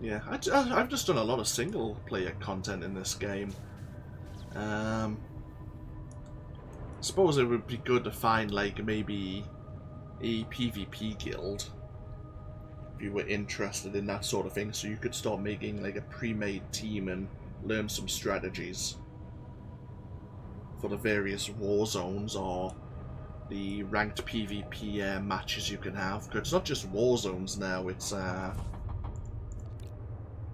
Yeah, I've just done a lot of single player content in this game. Suppose it would be good to find like maybe a PvP guild if you were interested in that sort of thing, so you could start making like a pre-made team and learn some strategies for the various war zones or the ranked PvP matches you can have. Because it's not just war zones now, it's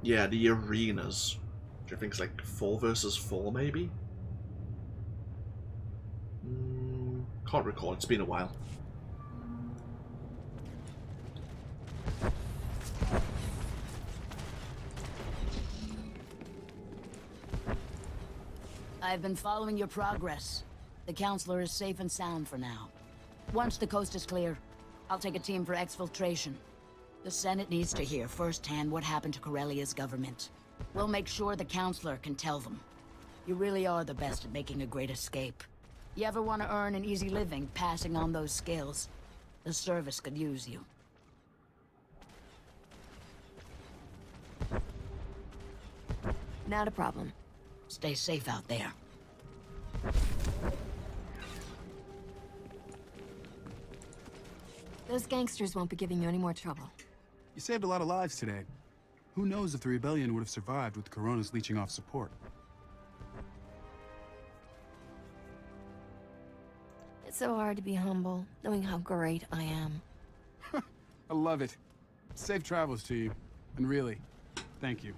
yeah, the arenas, which I think is like 4 versus 4 maybe. Can't recall, it's been a while. I've been following your progress. The Counselor is safe and sound for now. Once the coast is clear, I'll take a team for exfiltration. The Senate needs to hear firsthand what happened to Corellia's government. We'll make sure the Counselor can tell them. You really are the best at making a great escape. You ever want to earn an easy living passing on those skills? The service could use you. Not a problem. Stay safe out there. Those gangsters won't be giving you any more trouble. You saved a lot of lives today. Who knows if the rebellion would have survived with Coronas leeching off support. It's so hard to be humble, knowing how great I am. I love it. Safe travels to you. And really, thank you.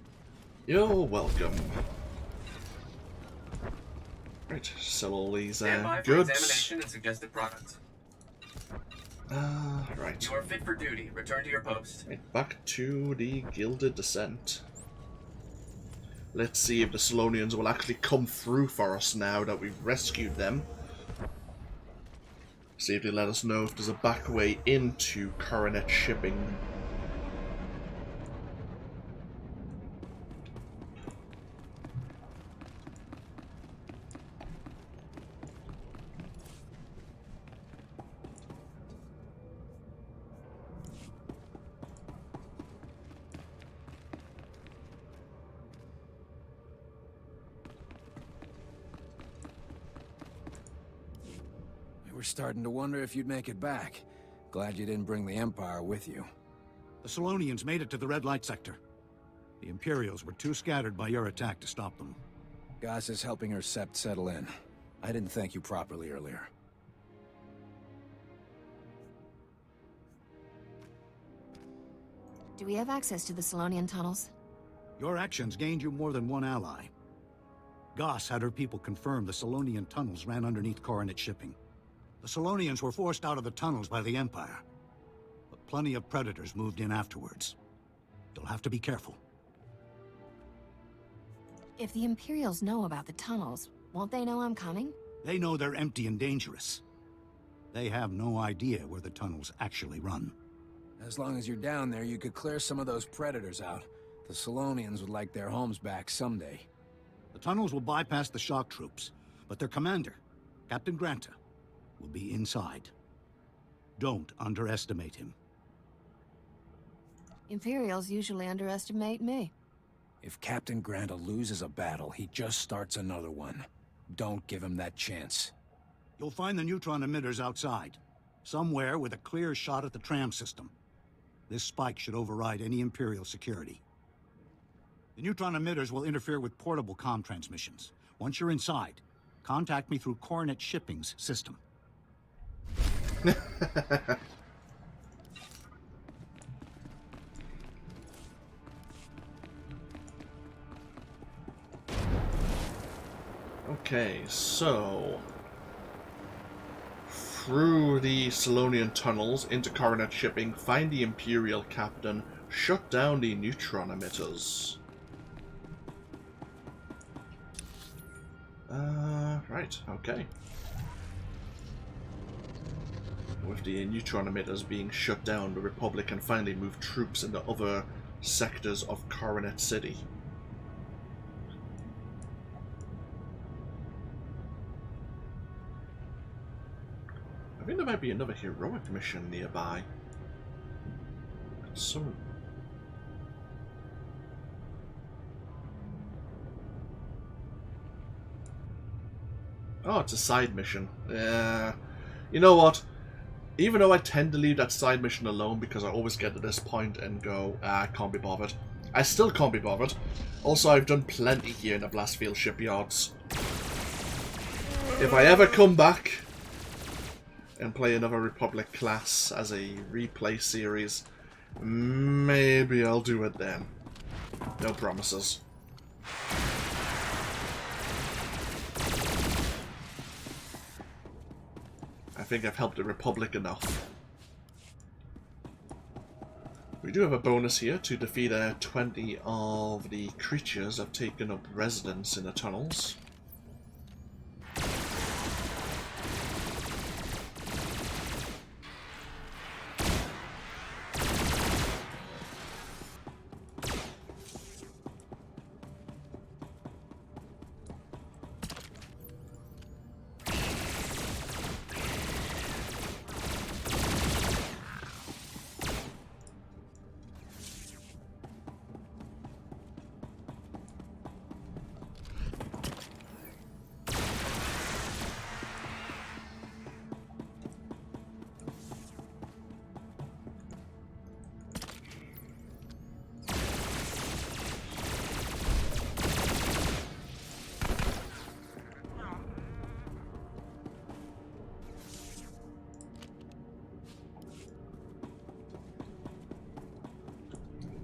You're welcome. Right, sell all these goods. Examination and suggested products. Right. You are fit for duty. Return to your post. Right, back to the Gilded Descent. Let's see if the Solonians will actually come through for us now that we've rescued them. See if they let us know if there's a back way into Coronet shipping. We're starting to wonder if you'd make it back. Glad you didn't bring the Empire with you. The Solonians made it to the red light sector. The Imperials were too scattered by your attack to stop them. Goss is helping her sept settle in. I didn't thank you properly earlier. Do we have access to the Solonian tunnels? Your actions gained you more than one ally. Goss had her people confirm the Solonian tunnels ran underneath Coronet shipping. The Solonians were forced out of the tunnels by the Empire, but plenty of predators moved in afterwards. You'll have to be careful. If the Imperials know about the tunnels, won't they know I'm coming? They know they're empty and dangerous. They have no idea where the tunnels actually run. As long as you're down there, you could clear some of those predators out. The Solonians would like their homes back someday. The tunnels will bypass the shock troops, but their commander, Captain Granta, will be inside. Don't underestimate him. Imperials usually underestimate me. If Captain Granta loses a battle, he just starts another one. Don't give him that chance. You'll find the Neutron Emitters outside, somewhere with a clear shot at the Tram system. This spike should override any Imperial security. The Neutron Emitters will interfere with portable comm transmissions. Once you're inside, contact me through Coronet Shipping's system. Okay, so through the Solonian tunnels into Coronet shipping, find the Imperial captain, shut down the Neutron Emitters. Right, okay. With the Neutron Emitters being shut down, the Republic can finally move troops into other sectors of Coronet City. I think there might be another heroic mission nearby. Some... Oh, it's a side mission. You know what? Even though I tend to leave that side mission alone because I always get to this point and go, I can't be bothered. I still can't be bothered. Also, I've done plenty here in the Blastfield Shipyards. If I ever come back and play another Republic class as a replay series, maybe I'll do it then. No promises. I think I've helped the Republic enough. We do have a bonus here to defeat 20 of the creatures have taken up residence in the tunnels.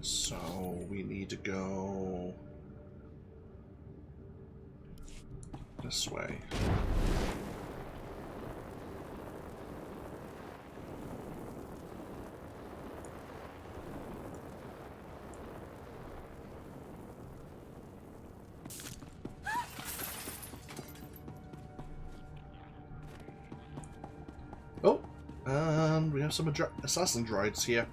So we need to go this way. Oh, and we have some assassin droids here.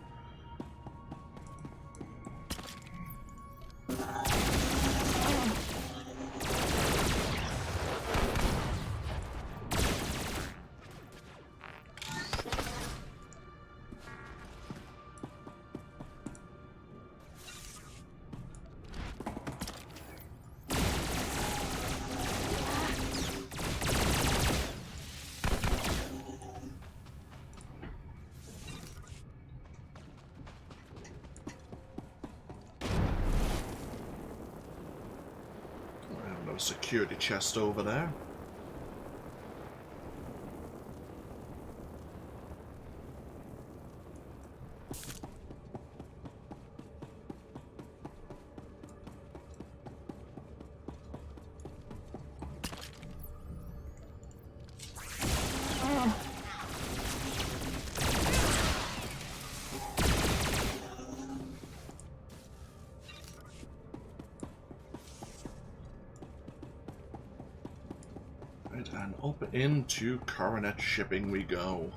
Security chest over there. And up into Coronet shipping we go.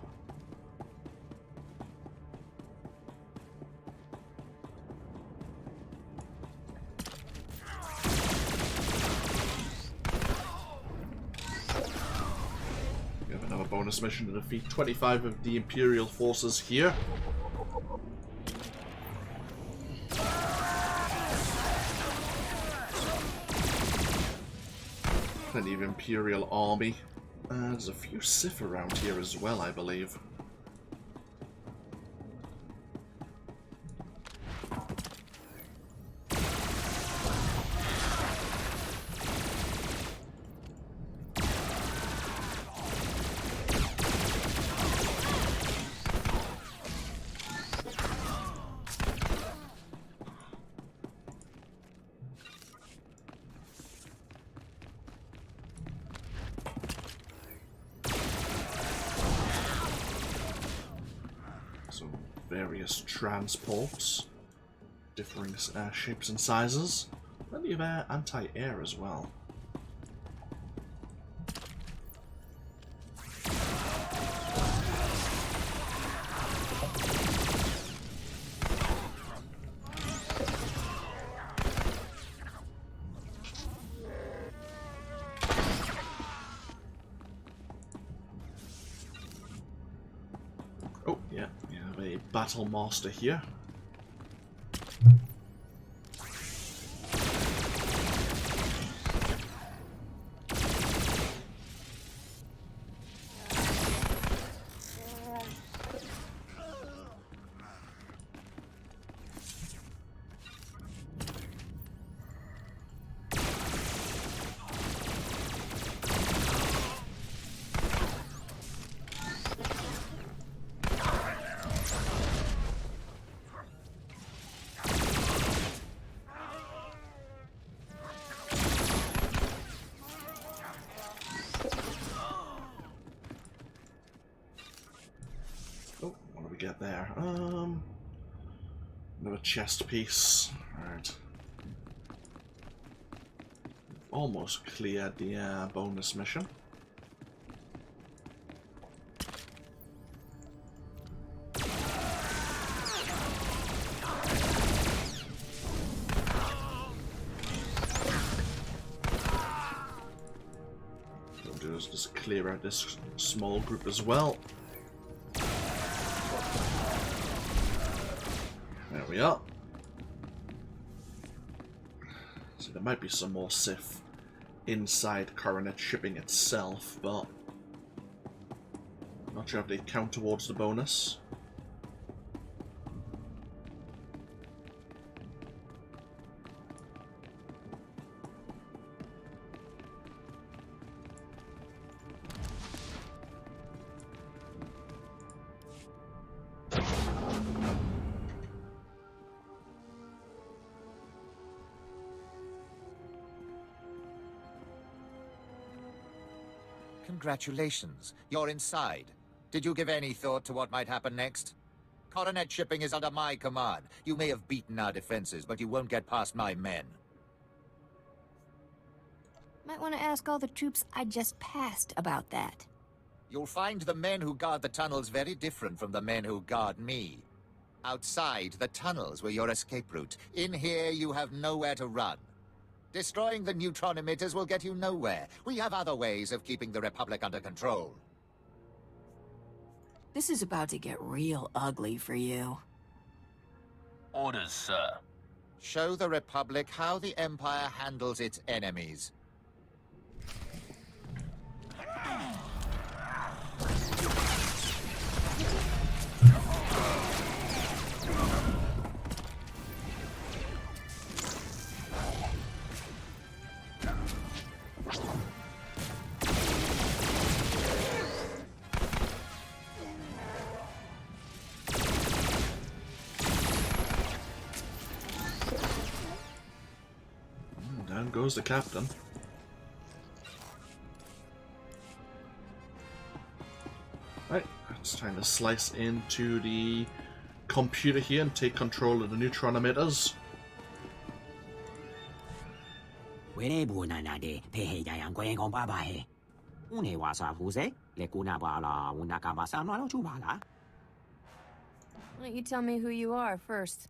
We have another bonus mission to defeat 25 of the Imperial forces here. Plenty of Imperial army. There's a few Sith around here as well, I believe. Various transports, differing shapes and sizes. Plenty of anti-air as well. Oh, yeah, we have a Battle Master here. Get there. Another chest piece. Alright. Almost cleared the bonus mission. What we'll do is just clear out this small group as well. There we are. So there might be some more Sith inside Coronet shipping itself, but I'm not sure if they count towards the bonus. Congratulations. You're inside. Did you give any thought to what might happen next? Coronet shipping is under my command. You may have beaten our defenses, but you won't get past my men. Might want to ask all the troops I just passed about that. You'll find the men who guard the tunnels very different from the men who guard me. Outside, the tunnels were your escape route. In here, you have nowhere to run. Destroying the Neutron Emitters will get you nowhere. We have other ways of keeping the Republic under control. This is about to get real ugly for you. Orders, sir. Show the Republic how the Empire handles its enemies. Down goes the captain. Right, it's time to slice into the computer here and take control of the Neutron Emitters. Why don't you tell me who you are first?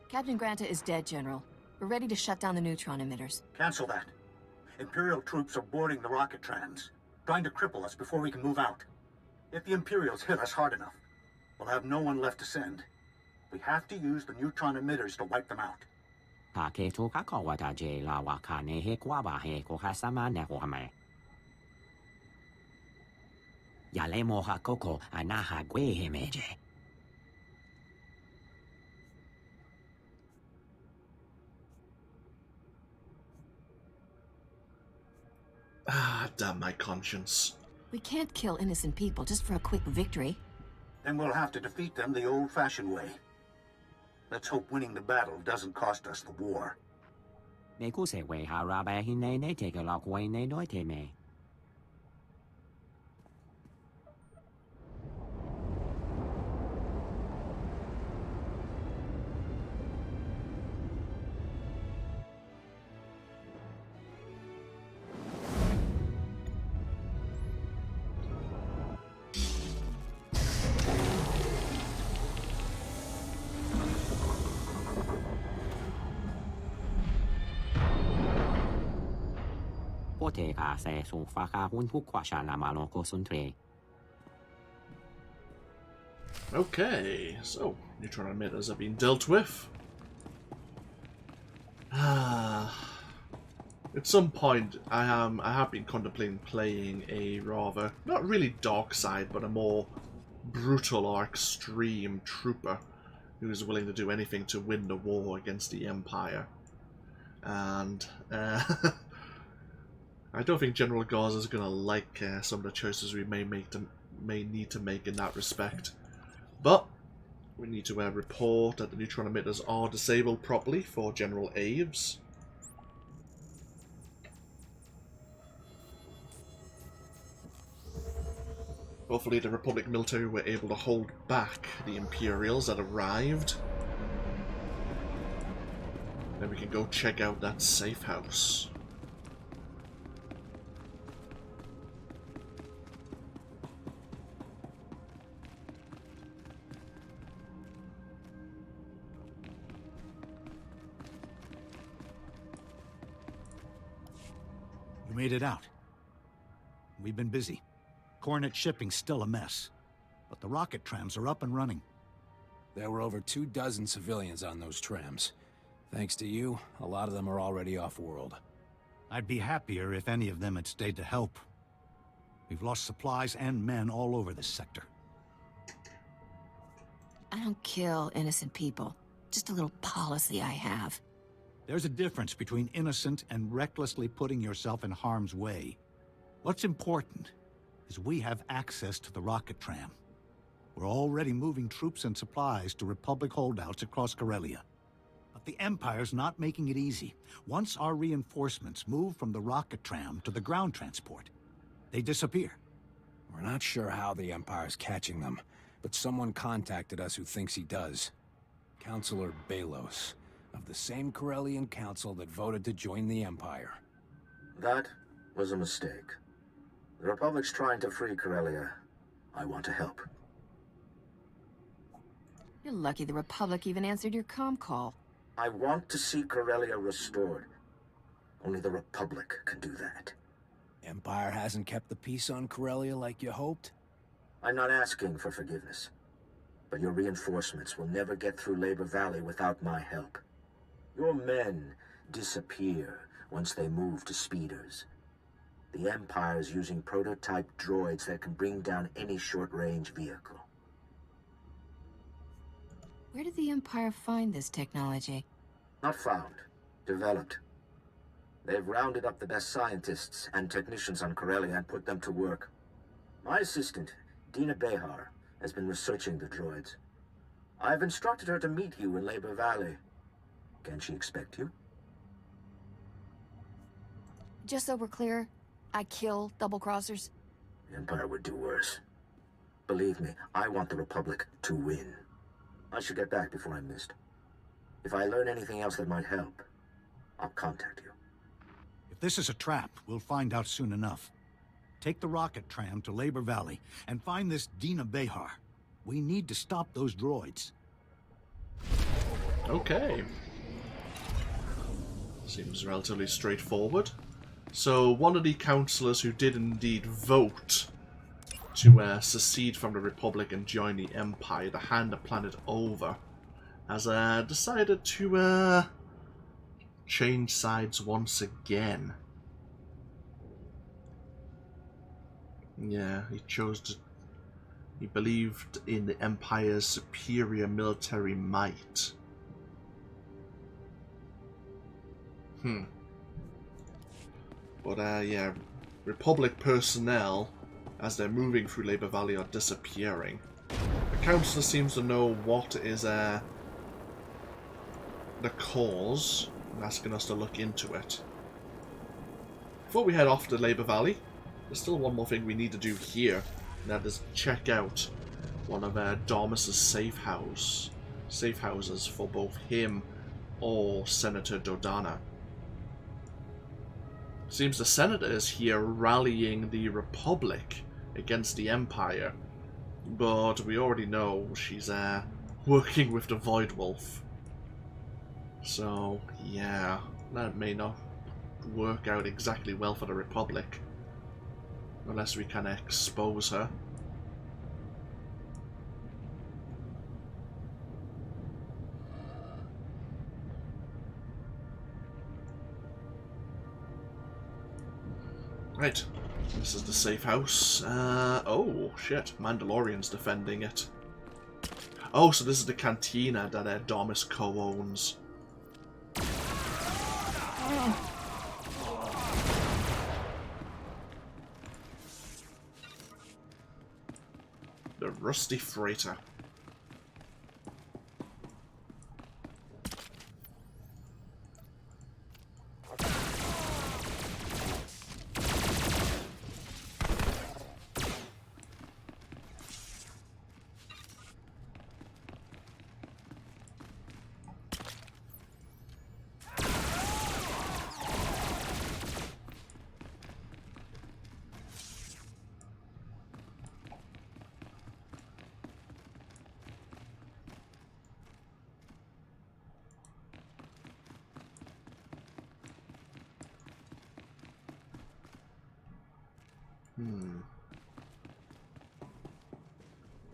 Captain Granta is dead, General. We're ready to shut down the Neutron Emitters. Cancel that. Imperial troops are boarding the rocket trams, trying to cripple us before we can move out. If the Imperials hit us hard enough, we'll have no one left to send. We have to use the Neutron Emitters to wipe them out. Ah, damn my conscience. We can't kill innocent people just for a quick victory. Then we'll have to defeat them the old-fashioned way. Let's hope winning the battle doesn't cost us the war. Okay, so Neutron Emitters have been dealt with. At some point, I have been contemplating playing a rather, not really dark side, but a more brutal or extreme trooper who is willing to do anything to win the war against the Empire. And I don't think General Garza is going to like some of the choices we may need to make in that respect. But we need to report that the Neutron Emitters are disabled properly for General Aves. Hopefully the Republic military were able to hold back the Imperials that arrived. Then we can go check out that safe house. You made it out. We've been busy. Coronet shipping's still a mess. But the rocket trams are up and running. There were over 24 civilians on those trams. Thanks to you, a lot of them are already off-world. I'd be happier if any of them had stayed to help. We've lost supplies and men all over this sector. I don't kill innocent people. Just a little policy I have. There's a difference between innocent and recklessly putting yourself in harm's way. What's important is we have access to the rocket tram. We're already moving troops and supplies to Republic holdouts across Corellia. But the Empire's not making it easy. Once our reinforcements move from the rocket tram to the ground transport, they disappear. We're not sure how the Empire's catching them, but someone contacted us who thinks he does. Councilor Balos, of the same Corellian council that voted to join the Empire. That was a mistake. The Republic's trying to free Corellia. I want to help. You're lucky the Republic even answered your comm call. I want to see Corellia restored. Only the Republic can do that. Empire hasn't kept the peace on Corellia like you hoped? I'm not asking for forgiveness. But your reinforcements will never get through Labor Valley without my help. Your men disappear once they move to speeders. The Empire's using prototype droids that can bring down any short-range vehicle. Where did the Empire find this technology? Not found. Developed. They've rounded up the best scientists and technicians on Corellia and put them to work. My assistant, Dina Behar, has been researching the droids. I've instructed her to meet you in Labor Valley. Can she expect you? Just so we're clear, I kill double-crossers? The Empire would do worse. Believe me, I want the Republic to win. I should get back before I'm missed. If I learn anything else that might help, I'll contact you. If this is a trap, we'll find out soon enough. Take the rocket tram to Labor Valley and find this Dina Behar. We need to stop those droids. Okay. Seems relatively straightforward. So, one of the councillors who did indeed vote to secede from the Republic and join the Empire, to hand the planet over, has decided to change sides once again. Yeah, he chose to... He believed in the Empire's superior military might. But, yeah, Republic personnel, as they're moving through Labor Valley, are disappearing. The Council seems to know what is the cause, and asking us to look into it. Before we head off to Labor Valley, there's still one more thing we need to do here, and that is check out one of Dormus's safe houses for both him or Senator Dodonna. Seems the Senator is here rallying the Republic against the Empire, but we already know she's working with the Void Wolf. So, yeah, that may not work out exactly well for the Republic, unless we can expose her. Right, this is the safe house. Oh, shit, Mandalorian's defending it. Oh, so this is the cantina that Dormus co-owns. The Rusty Freighter.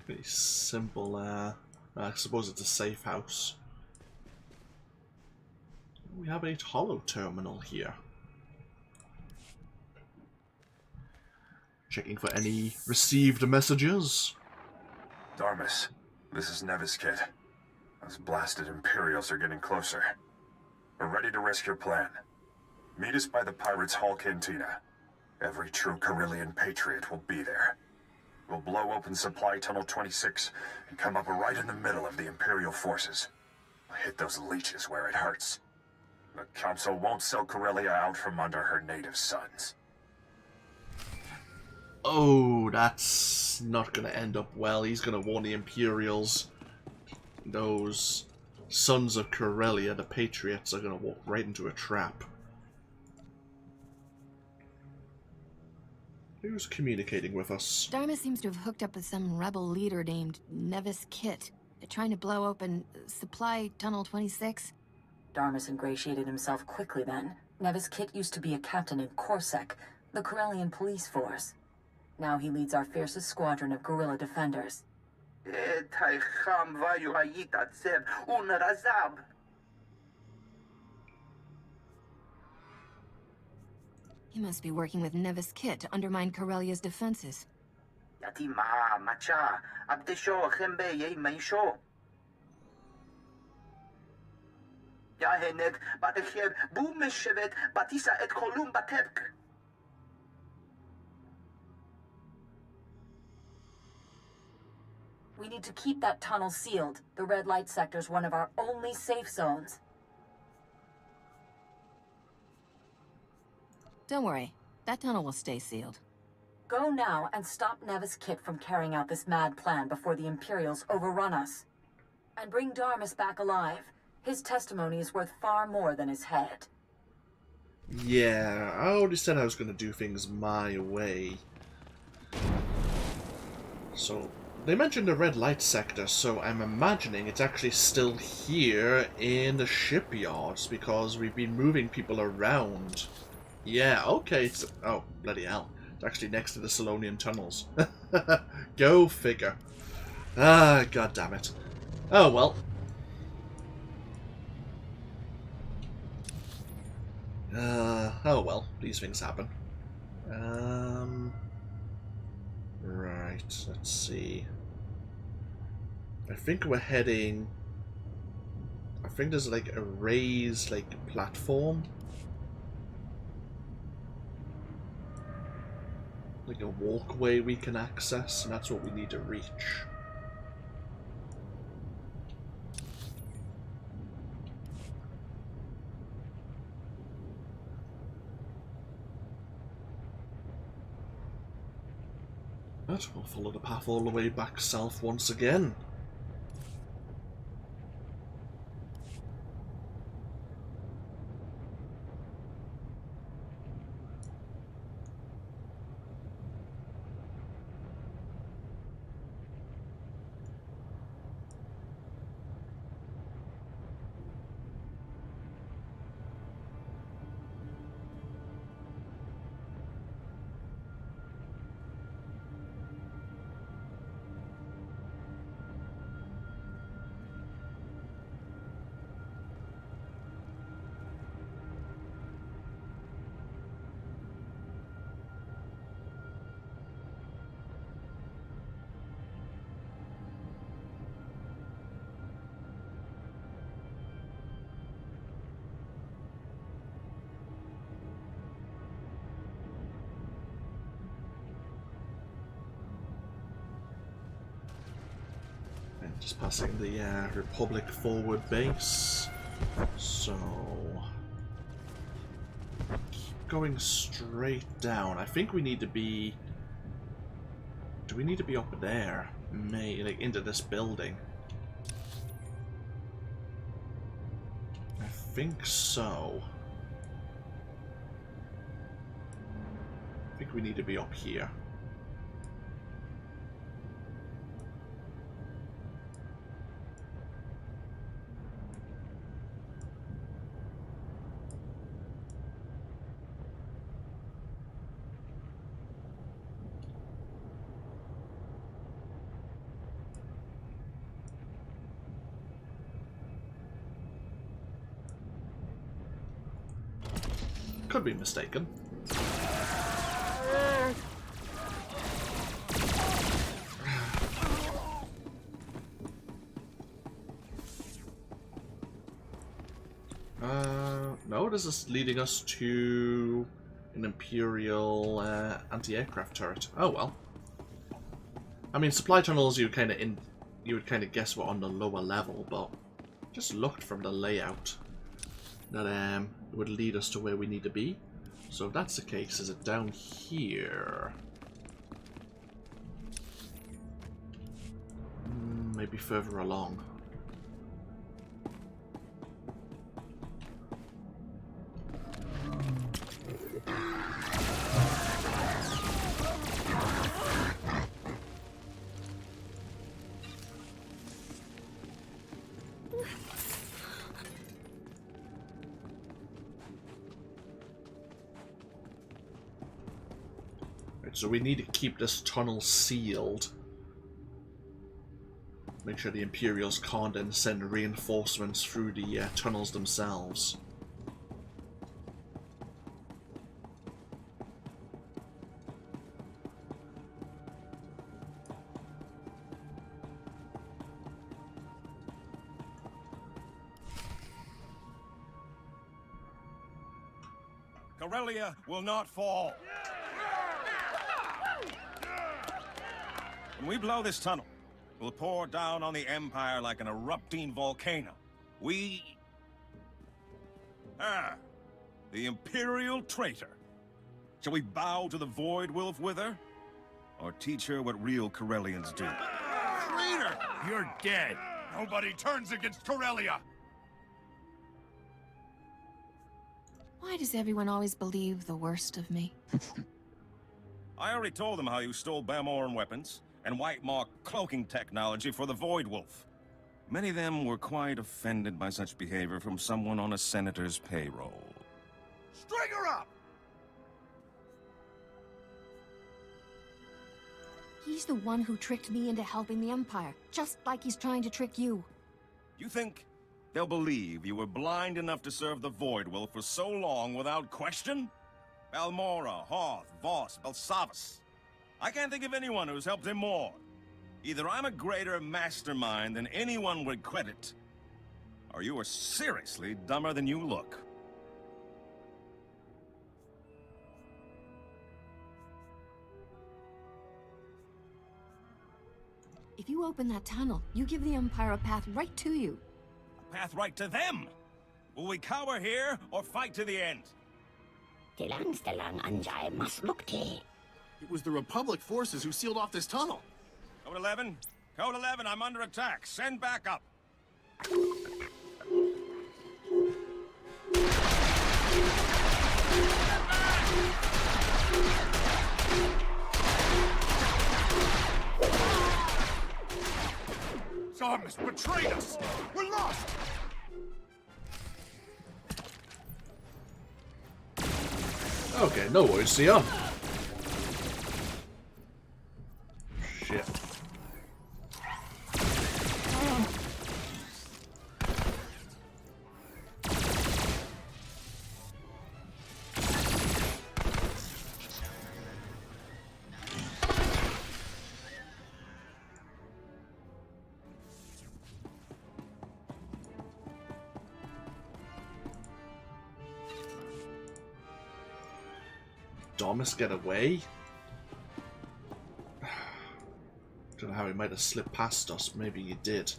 Pretty simple, I suppose it's a safe house. We have a holo terminal here. Checking for any received messages. Dormus, this is Nevis, kid. Those blasted Imperials are getting closer. We're ready to risk your plan. Meet us by the Pirates' Hall Cantina. Every true Corellian patriot will be there. We'll blow open Supply Tunnel 26 and come up right in the middle of the Imperial forces. I'll hit those leeches where it hurts. The Council won't sell Corellia out from under her native sons. Oh, that's not going to end up well. He's going to warn the Imperials. Those sons of Corellia, the Patriots, are going to walk right into a trap. Who's communicating with us? Darmus seems to have hooked up with some rebel leader named Nevis Kit. They're trying to blow open Supply Tunnel 26. Darmus ingratiated himself quickly then. Nevis Kit used to be a captain in Corsac, the Corellian police force. Now he leads our fiercest squadron of guerrilla defenders. He must be working with Nevis Kit to undermine Corellia's defenses. We need to keep that tunnel sealed. The red light sector's one of our only safe zones. Don't worry, that tunnel will stay sealed. Go now and stop Nevis Kit from carrying out this mad plan before the Imperials overrun us. And bring Darmus back alive. His testimony is worth far more than his head. Yeah, I already said I was going to do things my way. So, they mentioned the red light sector, so I'm imagining it's actually still here in the shipyards because we've been moving people around. Yeah, okay, it's... oh, bloody hell. It's actually next to the Solonian tunnels. Go figure. Ah, god damn it. Oh, well. Oh well, these things happen. Right, let's see. I think we're heading... I think there's like a raised platform. Like a walkway we can access, and that's what we need to reach. But we'll follow the path all the way back south once again. Just passing the Republic forward base. So... keep going straight down. I think we need to be... do we need to be up there? Like into this building? I think so. I think we need to be up here. Could be mistaken. No, this is leading us to an Imperial anti-aircraft turret. Oh well. I mean, supply tunnels you would kind of guess were on the lower level, but just looked from the layout that would lead us to where we need to be. So if that's the case, is it down here? Maybe further along. So we need to keep this tunnel sealed. Make sure the Imperials can't then send reinforcements through the tunnels themselves. Corellia will not fall. When we blow this tunnel, we'll pour down on the Empire like an erupting volcano. We... the Imperial traitor. Shall we bow to the Void Wolf with her? Or teach her what real Corellians do? Traitor! You're dead. Nobody turns against Corellia. Why does everyone always believe the worst of me? I already told them how you stole Bamoran weapons and white mark cloaking technology for the Void Wolf. Many of them were quite offended by such behavior from someone on a senator's payroll. String her up! He's the one who tricked me into helping the Empire, just like he's trying to trick you. You think they'll believe you were blind enough to serve the Void Wolf for so long without question? Balmora, Hoth, Voss, Belsavus. I can't think of anyone who's helped him more. Either I'm a greater mastermind than anyone would credit, or you are seriously dumber than you look. If you open that tunnel, you give the Empire a path right to you. A path right to them? Will we cower here, or fight to the end? Tilang anjay mas mukti. It was the Republic forces who sealed off this tunnel. Code 11? Code 11, I'm under attack. Send backup. Zarmus betrayed us! We're lost! Okay, no worries, see ya. Shit. Thomas get away? Don't know how he might have slipped past us. Maybe he did.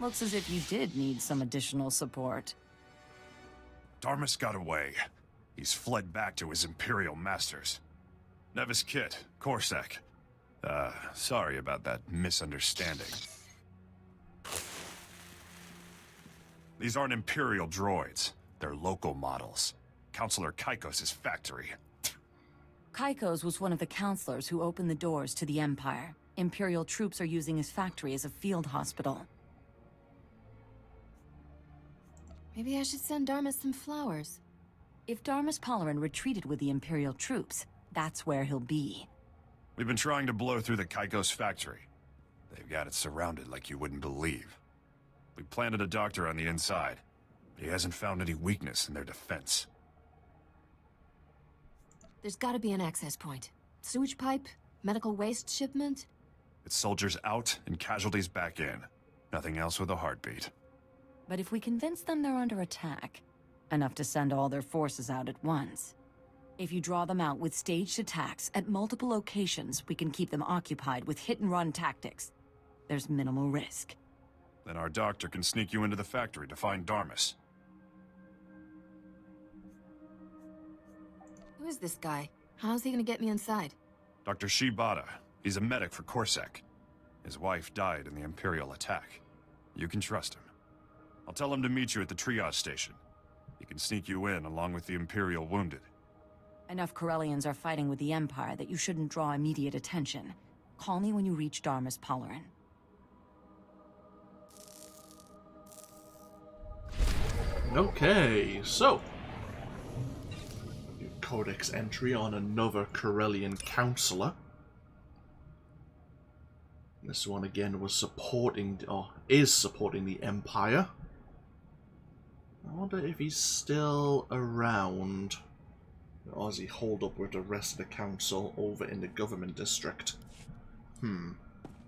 Looks as if you did need some additional support. Darmus got away. He's fled back to his Imperial masters. Nevis Kit, Corsac. Sorry about that misunderstanding. These aren't Imperial droids. They're local models. Counselor Kaikos' factory. Kaikos was one of the counselors who opened the doors to the Empire. Imperial troops are using his factory as a field hospital. Maybe I should send Darmus some flowers. If Darmus Polarin retreated with the Imperial troops, that's where he'll be. We've been trying to blow through the Kaikos factory. They've got it surrounded like you wouldn't believe. We planted a doctor on the inside, but he hasn't found any weakness in their defense. There's gotta be an access point. Sewage pipe? Medical waste shipment? It's soldiers out and casualties back in. Nothing else with a heartbeat. But if we convince them they're under attack, enough to send all their forces out at once. If you draw them out with staged attacks at multiple locations, we can keep them occupied with hit-and-run tactics. There's minimal risk. Then our doctor can sneak you into the factory to find Darmus. Who is this guy? How's he gonna get me inside? Dr. Shibata. He's a medic for Corsac. His wife died in the Imperial attack. You can trust him. I'll tell him to meet you at the triage station. He can sneak you in along with the Imperial wounded. Enough Corellians are fighting with the Empire that you shouldn't draw immediate attention. Call me when you reach Darmus Polarin. Okay, so Codex entry on another Corellian counselor. This one again was supporting, or is supporting the Empire. I wonder if he's still around, or is he holed up with the rest of the council over in the government district?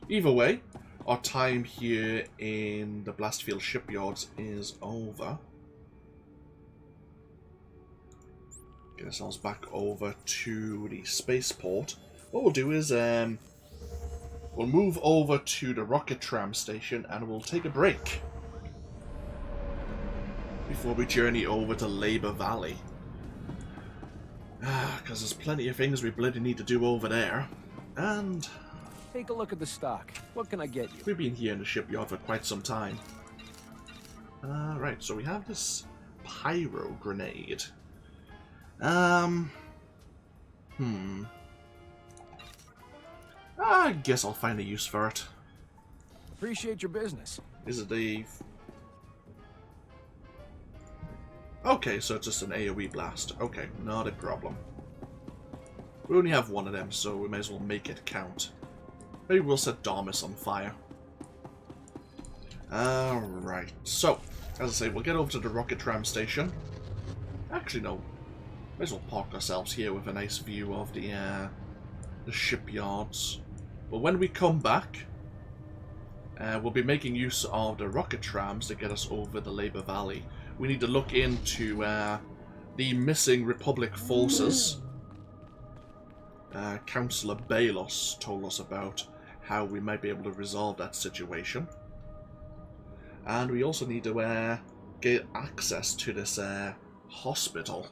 Either way, our time here in the Blastfield Shipyards is over. Get ourselves back over to the spaceport. What we'll do is we'll move over to the rocket tram station and we'll take a break before we journey over to Labor Valley. Because there's plenty of things we bloody need to do over there. And take a look at the stock. What can I get you? We've been here in the shipyard for quite some time. Right, so we have this Pyro Grenade. I guess I'll find a use for it. Appreciate your business. Is it a... Okay, so it's just an AoE blast. Okay, not a problem. We only have one of them, so we may as well make it count. Maybe we'll set Darmus on fire. Alright, so, as I say, we'll get over to the rocket tram station. Actually, no. May as well park ourselves here with a nice view of the shipyards. But when we come back, we'll be making use of the rocket trams to get us over the Labor Valley. We need to look into the missing Republic forces. Councillor Balos told us about how we might be able to resolve that situation. And we also need to get access to this hospital.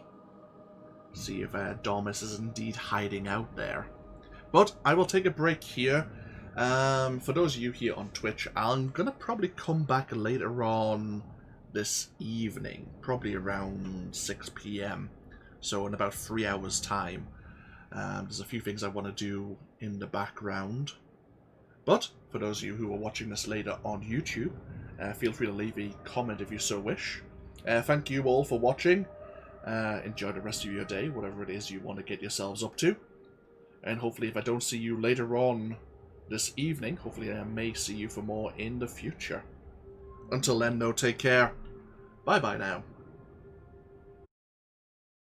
See if Darmus is indeed hiding out there. But I will take a break here. For those of you here on Twitch, I'm going to probably come back later on this evening. Probably around 6 PM. So in about 3 hours time. There's a few things I want to do in the background. But for those of you who are watching this later on YouTube, feel free to leave a comment if you so wish. Thank you all for watching. Enjoy the rest of your day, whatever it is you want to get yourselves up to. And hopefully if I don't see you later on this evening, hopefully I may see you for more in the future. Until then, though, take care. Bye-bye now.